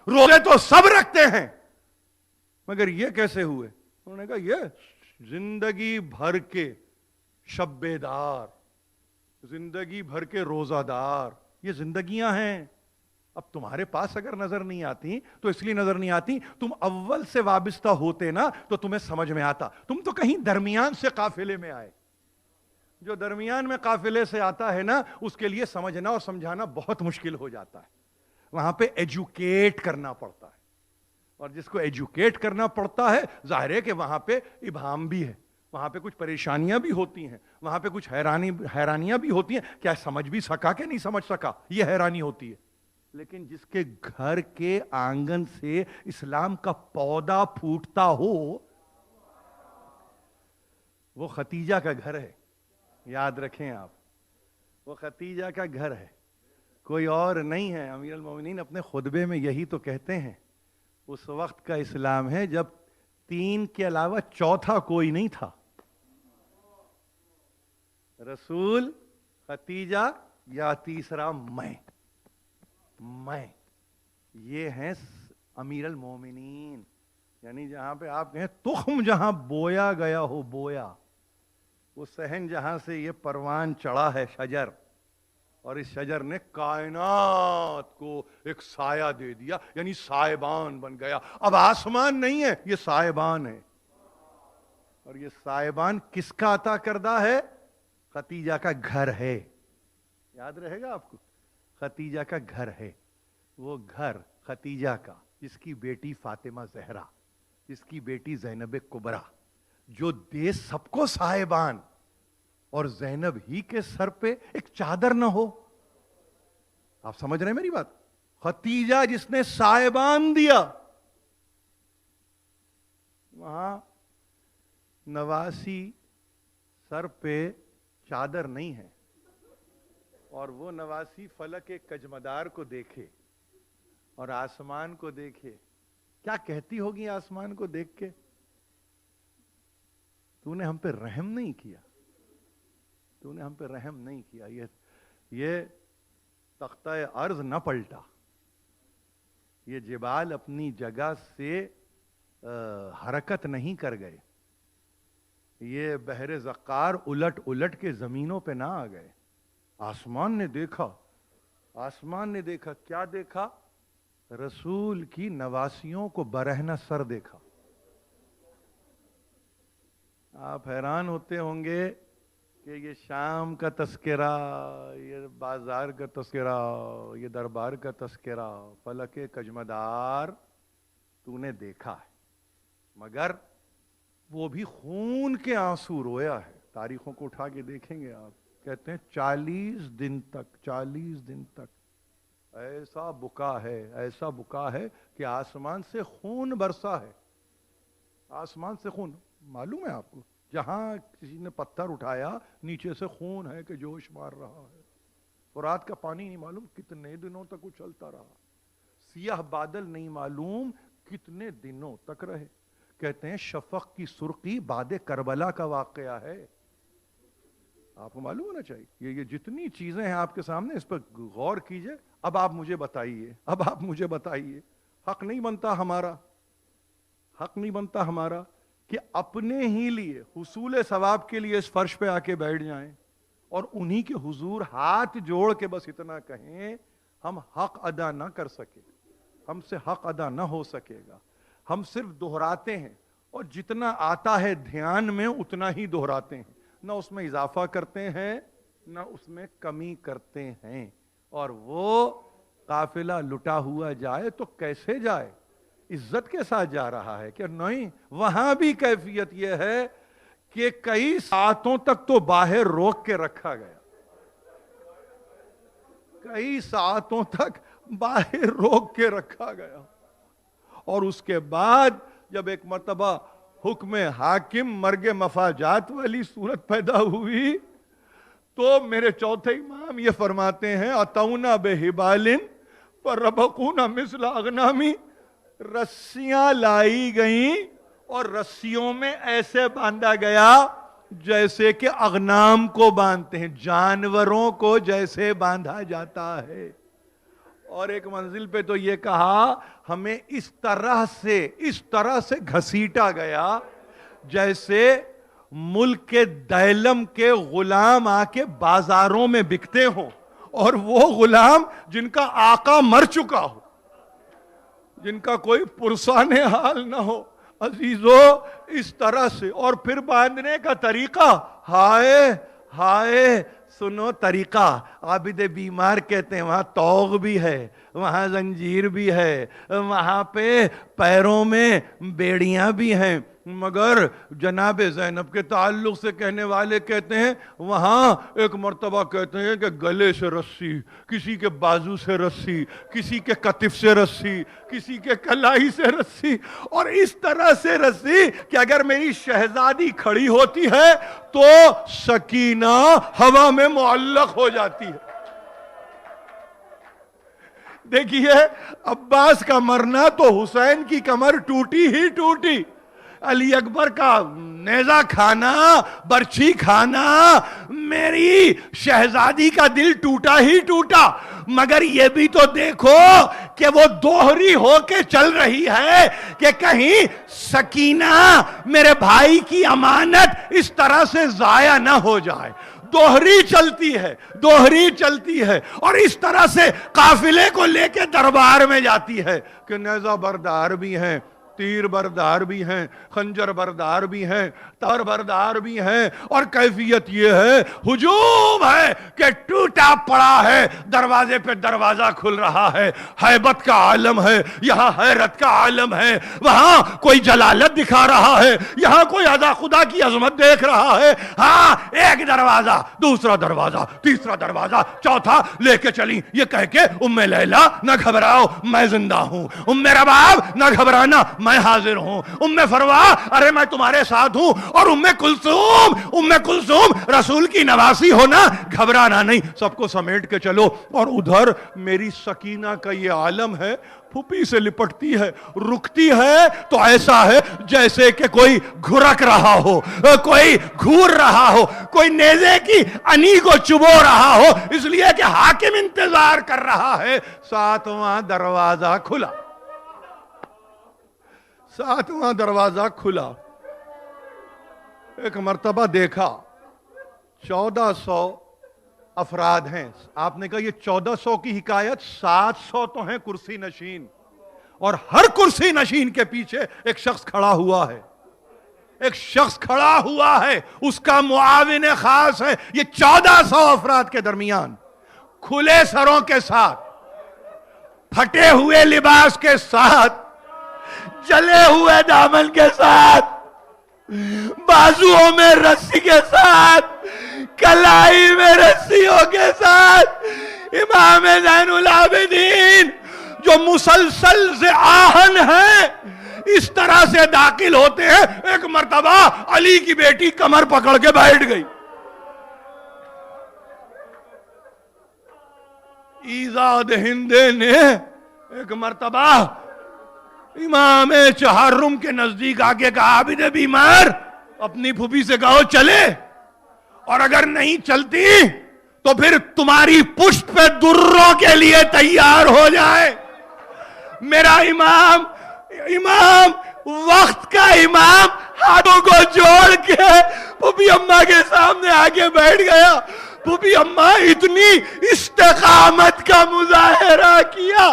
Speaker 1: روزے تو سب رکھتے ہیں، مگر یہ کیسے ہوئے؟ انہوں نے کہا یہ زندگی بھر کے شب بیدار، زندگی بھر کے روزہ دار، یہ زندگیاں ہیں۔ اب تمہارے پاس اگر نظر نہیں آتی تو اس لیے نظر نہیں آتی، تم اول سے وابستہ ہوتے نا تو تمہیں سمجھ میں آتا۔ تم تو کہیں درمیان سے قافلے میں آئے، جو درمیان میں قافلے سے آتا ہے نا اس کے لیے سمجھنا اور سمجھانا بہت مشکل ہو جاتا ہے، وہاں پہ ایجوکیٹ کرنا پڑتا ہے، اور جس کو ایجوکیٹ کرنا پڑتا ہے ظاہر ہے کہ وہاں پہ ابہام بھی ہے، وہاں پہ کچھ پریشانیاں بھی ہوتی ہیں، وہاں پہ کچھ حیرانیاں بھی ہوتی ہیں، کیا سمجھ بھی سکا کہ نہیں سمجھ سکا، یہ حیرانی ہوتی ہے۔ لیکن جس کے گھر کے آنگن سے اسلام کا پودا پھوٹتا ہو وہ ختیجہ کا گھر ہے، یاد رکھیں آپ، وہ ختیجہ کا گھر ہے، کوئی اور نہیں ہے۔ امیر المومنین اپنے خطبے میں یہی تو کہتے ہیں، اس وقت کا اسلام ہے جب 3 کے علاوہ چوتھا کوئی نہیں تھا، رسول، ختیجہ یا تیسرا میں، یہ ہیں امیر المومنین۔ یعنی جہاں پہ آپ کہیں تخم جہاں بویا گیا ہو، بویا، وہ صحن جہاں سے یہ پروان چڑھا ہے شجر، اور اس شجر نے کائنات کو ایک سایہ دے دیا، یعنی سائبان بن گیا۔ اب آسمان نہیں ہے، یہ سائبان ہے، اور یہ سائبان کس کا عطا کردہ ہے؟ ختیجہ کا گھر ہے۔ یاد رہے گا آپ کو، ختیجہ کا گھر ہے، وہ گھر ختیجہ کا، جس کی بیٹی فاطمہ زہرا، جس کی بیٹی زینب کبریٰ، جو دے سب کو صاحبان، اور زینب ہی کے سر پہ ایک چادر نہ ہو۔ آپ سمجھ رہے ہیں میری بات؟ ختیجہ جس نے صاحبان دیا، وہاں نواسی سر پہ چادر نہیں ہے، اور وہ نواسی فلک کجمدار کو دیکھے اور آسمان کو دیکھے، کیا کہتی ہوگی آسمان کو دیکھ کے؟ تو نے ہم پہ رحم نہیں کیا، تو نے ہم پہ رحم نہیں کیا۔ یہ تختہ ارض نہ پلٹا، یہ جبال اپنی جگہ سے حرکت نہیں کر گئے، یہ بحر زقار الٹ الٹ کے زمینوں پہ نہ آ گئے۔ آسمان نے دیکھا، آسمان نے دیکھا، کیا دیکھا؟ رسول کی نواسیوں کو برہنہ سر دیکھا۔ آپ حیران ہوتے ہوں گے کہ یہ شام کا تذکرہ، یہ بازار کا تذکرہ، یہ دربار کا تذکرہ، فلک کجمدار تو نے دیکھا ہے، مگر وہ بھی خون کے آنسو رویا ہے۔ تاریخوں کو اٹھا کے دیکھیں گے آپ، کہتے ہیں 40 دن تک ایسا بکا ہے کہ آسمان سے خون برسا ہے، آسمان سے خون۔ معلوم ہے آپ کو، جہاں کسی نے پتھر اٹھایا نیچے سے خون ہے کہ جوش مار رہا ہے۔ فرات کا پانی نہیں معلوم کتنے دنوں تک اچھلتا رہا، سیاہ بادل نہیں معلوم کتنے دنوں تک رہے۔ کہتے ہیں شفق کی سرخی بعد کربلا کا واقعہ ہے۔ آپ کو معلوم ہونا چاہیے، یہ جتنی چیزیں ہیں آپ کے سامنے، اس پر غور کیجئے۔ اب آپ مجھے بتائیے، حق نہیں بنتا ہمارا کہ اپنے ہی لیے حصول ثواب کے لیے اس فرش پہ آ کے بیٹھ جائیں اور انہی کے حضور ہاتھ جوڑ کے بس اتنا کہیں، ہم حق ادا نہ کر سکے، ہم سے حق ادا نہ ہو سکے گا، ہم صرف دہراتے ہیں، اور جتنا آتا ہے دھیان میں اتنا ہی دہراتے ہیں، نہ اس میں اضافہ کرتے ہیں نہ اس میں کمی کرتے ہیں۔ اور وہ قافلہ لٹا ہوا جائے تو کیسے جائے؟ عزت کے ساتھ جا رہا ہے کہ نہیں؟ وہاں بھی کیفیت یہ ہے کہ کئی ساعتوں تک تو باہر روک کے رکھا گیا، کئی ساعتوں تک باہر روک کے رکھا گیا، اور اس کے بعد جب ایک مرتبہ حکم حاکم مرگ مفاجات والی صورت پیدا ہوئی تو میرے چوتھے امام یہ فرماتے ہیں اتونا بہبال فربقونا مثل اغنامی، رسیاں لائی گئیں اور رسیوں میں ایسے باندھا گیا جیسے کہ اغنام کو باندھتے ہیں، جانوروں کو جیسے باندھا جاتا ہے۔ اور ایک منزل پہ تو یہ کہا ہمیں اس طرح سے گھسیٹا گیا جیسے ملک کے دیلم کے غلام آ کے بازاروں میں بکتے ہوں، اور وہ غلام جن کا آقا مر چکا ہو، جن کا کوئی پرسان حال نہ ہو۔ عزیزو اس طرح سے، اور پھر باندھنے کا طریقہ، ہائے سنو طریقہ، عابد بیمار کہتے ہیں وہاں توغ بھی ہے، وہاں زنجیر بھی ہے، وہاں پہ پیروں میں بیڑیاں بھی ہیں، مگر جناب زینب کے تعلق سے کہنے والے کہتے ہیں وہاں ایک مرتبہ کہتے ہیں کہ گلے سے رسی، کسی کے بازو سے رسی، کسی کے کتف سے رسی، کسی کے کلائی سے رسی، اور اس طرح سے رسی کہ اگر میری شہزادی کھڑی ہوتی ہے تو سکینہ ہوا میں معلق ہو جاتی ہے۔ دیکھیے عباس کا مرنا تو حسین کی کمر ٹوٹی ہی ٹوٹی، علی اکبر کا نیزہ کھانا، برچھی کھانا، میری شہزادی کا دل ٹوٹا ہی ٹوٹا، مگر یہ بھی تو دیکھو کہ وہ دوہری ہو کے چل رہی ہے کہ کہیں سکینہ میرے بھائی کی امانت اس طرح سے ضائع نہ ہو جائے۔ دوہری چلتی ہے اور اس طرح سے قافلے کو لے کے دربار میں جاتی ہے کہ نیزہ بردار بھی ہیں، تیر بردار بھی ہیں، خنجر بردار بھی ہیں، تار بردار بھی ہیں، اور کیفیت یہ ہے ہجوم ہے کہ ٹوٹا پڑا ہے، دروازے پہ دروازہ کھل رہا ہے، ہیبت کا عالم ہے، یہاں حیرت کا عالم ہے، وہاں کوئی جلالت دکھا رہا ہے، یہاں کوئی عطا خدا کی عظمت دیکھ رہا ہے۔ ہاں ایک دروازہ، دوسرا دروازہ، تیسرا دروازہ، چوتھا لے کے چلی، یہ کہہ کے ام لیلا نہ گھبراؤ میں زندہ ہوں، ام رباب نہ گھبرانا میں حاضر ہوں، ام فروا ارے میں تمہارے ساتھ ہوں، اور ام کلثوم رسول کی نواسی ہونا، گھبرانا نہیں، سب کو سمیٹ کے چلو۔ اور ادھر میری سکینہ کا یہ عالم ہے، پھوپھی سے لپٹتی ہے، رکتی ہے تو ایسا ہے جیسے کہ کوئی گھرک رہا ہو، کوئی گھور رہا ہو، کوئی نیزے کی انی کو چبو رہا ہو، اس لیے کہ حاکم انتظار کر رہا ہے۔ ساتواں دروازہ کھلا، ایک مرتبہ دیکھا 1400 افراد ہیں، آپ نے کہا یہ 1400 کی حکایت، 700 تو ہیں کرسی نشین، اور ہر کرسی نشین کے پیچھے ایک شخص کھڑا ہوا ہے، اس کا معاون خاص ہے۔ یہ 1400 افراد کے درمیان کھلے سروں کے ساتھ، پھٹے ہوئے لباس کے ساتھ، جلے ہوئے دامن کے ساتھ، بازوؤں میں رسی کے ساتھ، کلائی میں رسیوں کے ساتھ، امام زین العابدین جو مسلسل سے آہن ہیں اس طرح سے داخل ہوتے ہیں۔ ایک مرتبہ علی کی بیٹی کمر پکڑ کے بیٹھ گئی، ایزاد ہندے نے ایک مرتبہ امام چہارم کے نزدیک آگے کہا عابد بیمار اپنی پھوپھی سے کہو چلے، اور اگر نہیں چلتی تو پھر تمہاری پشت پہ دروں کے لیے تیار ہو جائے۔ میرا امام وقت کا امام ہاتھوں کو جوڑ کے پھوپھی اماں کے سامنے آگے بیٹھ گیا۔ پھوپھی اماں اتنی استقامت کا مظاہرہ کیا،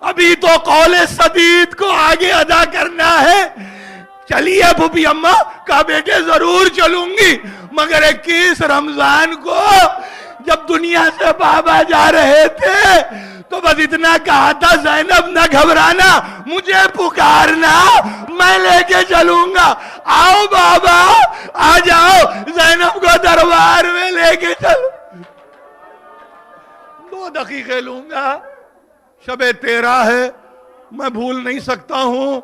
Speaker 1: ابھی تو قول سدید کو آگے ادا کرنا ہے۔ چلیے پھوپھی اماں کہا بیٹے ضرور چلوں گی، مگر 21 رمضان کو جب دنیا سے بابا جا رہے تھے تو بس اتنا کہا تھا زینب نہ گھبرانا، مجھے پکارنا، میں لے کے چلوں گا۔ آؤ بابا آ جاؤ، زینب کو دربار میں لے کے چلو۔ 2 دقیقے لوں گا، شب 13 ہے، میں بھول نہیں سکتا ہوں۔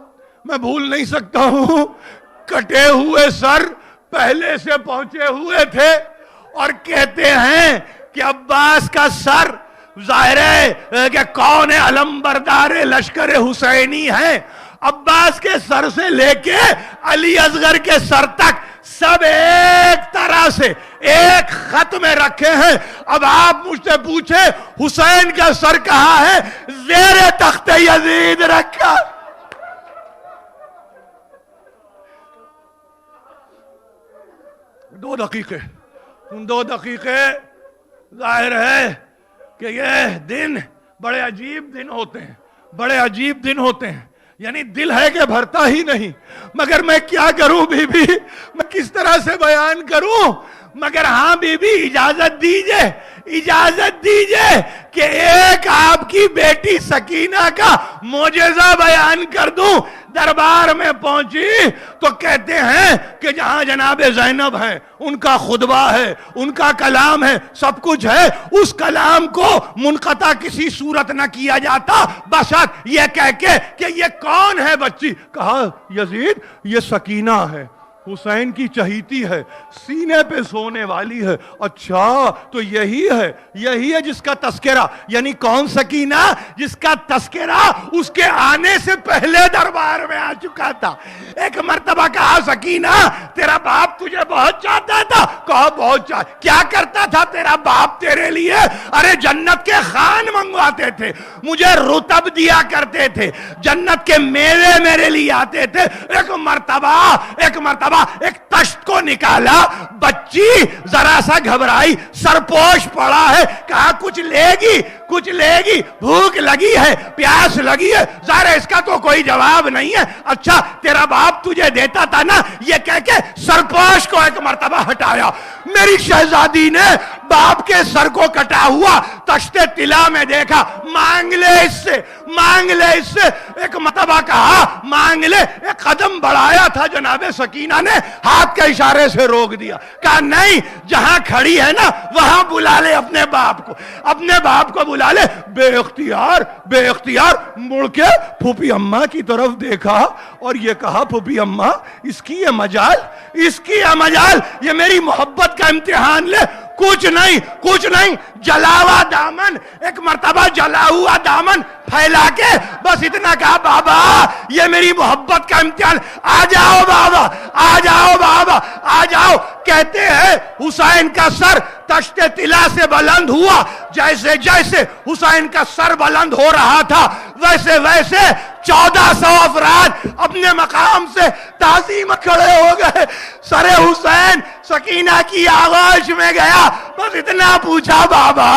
Speaker 1: کٹے ہوئے سر پہلے سے پہنچے ہوئے تھے، اور کہتے ہیں کہ عباس کا سر ظاہر ہے کہ کون علم بردار لشکر حسینی ہے، عباس کے سر سے لے کے علی اصغر کے سر تک سب ایک طرح سے ایک خط میں رکھے ہیں۔ اب آپ مجھ سے پوچھیں حسین کا سر کہاں ہے؟ زیر تخت یزید رکھا۔ دو دقیقے ظاہر ہے کہ یہ دن بڑے عجیب دن ہوتے ہیں، یعنی دل ہے کہ بھرتا ہی نہیں۔ مگر میں کیا کروں بی بی، میں کس طرح سے بیان کروں؟ مگر ہاں بی بی اجازت دیجئے کہ ایک آپ کی بیٹی سکینہ کا معجزہ بیان کر دوں۔ دربار میں پہنچی تو کہتے ہیں کہ جہاں جناب زینب ہیں ان کا خطبہ ہے، ان کا کلام ہے، سب کچھ ہے، اس کلام کو منقطع کسی صورت نہ کیا جاتا بشرط یہ کہہ کے کہ یہ کون ہے بچی؟ کہا یزید یہ سکینہ ہے، حسین کی چہیتی ہے، سینے پہ سونے والی ہے۔ اچھا تو یہی ہے جس کا تذکرہ، یعنی کون سکینہ؟ جس کا تذکرہ اس کے آنے سے پہلے دربار میں آ چکا تھا۔ ایک مرتبہ کہا سکینہ تیرا باپ تجھے بہت چاہتا تھا، کہا بہت چاہتا، کیا کرتا تھا تیرا باپ تیرے لیے؟ ارے جنت کے خوان منگواتے تھے، مجھے رطب دیا کرتے تھے، جنت کے میوے میرے لیے آتے تھے۔ ایک مرتبہ ایک تشت کو نکالا، بچی ذرا سا گھبرائی، سرپوش پڑا ہے، کہا کچھ لے گی، بھوک لگی ہے، پیاس لگی ہے، ظاہر اس کا تو کوئی جواب نہیں ہے۔ اچھا تیرا باپ تجھے دیتا تھا نا، یہ کہہ کے سرپوش کو ایک مرتبہ ہٹایا۔ میری شہزادی نے باپ کے سر کو کٹا ہوا تشت طلا میں دیکھا، مانگ لے اس سے۔ ایک مرتبہ کہا مانگ لے، ایک قدم بڑھایا تھا جناب سکینہ نے ہاتھ کے اشارے سے روک دیا، کہا نہیں، جہاں کھڑی ہے نا وہاں بلا لے اپنے باپ کو بلا لے۔ بے اختیار مڑ کے پھوپھی اماں کی طرف دیکھا اور یہ کہا پھوپھی اماں اس کی یہ مجال، یہ میری محبت کا امتحان لے۔ کچھ نہیں، جلا ہوا دامن، ایک مرتبہ جلا ہوا دامن پھیلا کے بس اتنا کہا بابا یہ میری محبت کا امتحان، آ جاؤ بابا آ جاؤ۔ کہتے ہیں حسین کا سر تشت طلا سے بلند ہوا، جیسے حسین کا سر بلند ہو رہا تھا ویسے 1400 افراد اپنے مقام سے تعظیم کھڑے ہو گئے۔ سر حسین سکینہ کی آغوش میں گیا، بس اتنا پوچھا بابا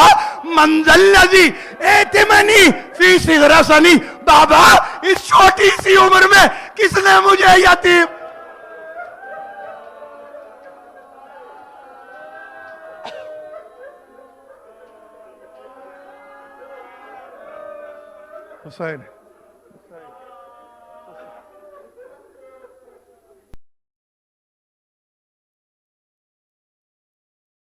Speaker 1: منزل الذی ایتمنی فی صغرسنی، بابا اس چھوٹی سی عمر میں کس نے مجھے یتیم۔ حسین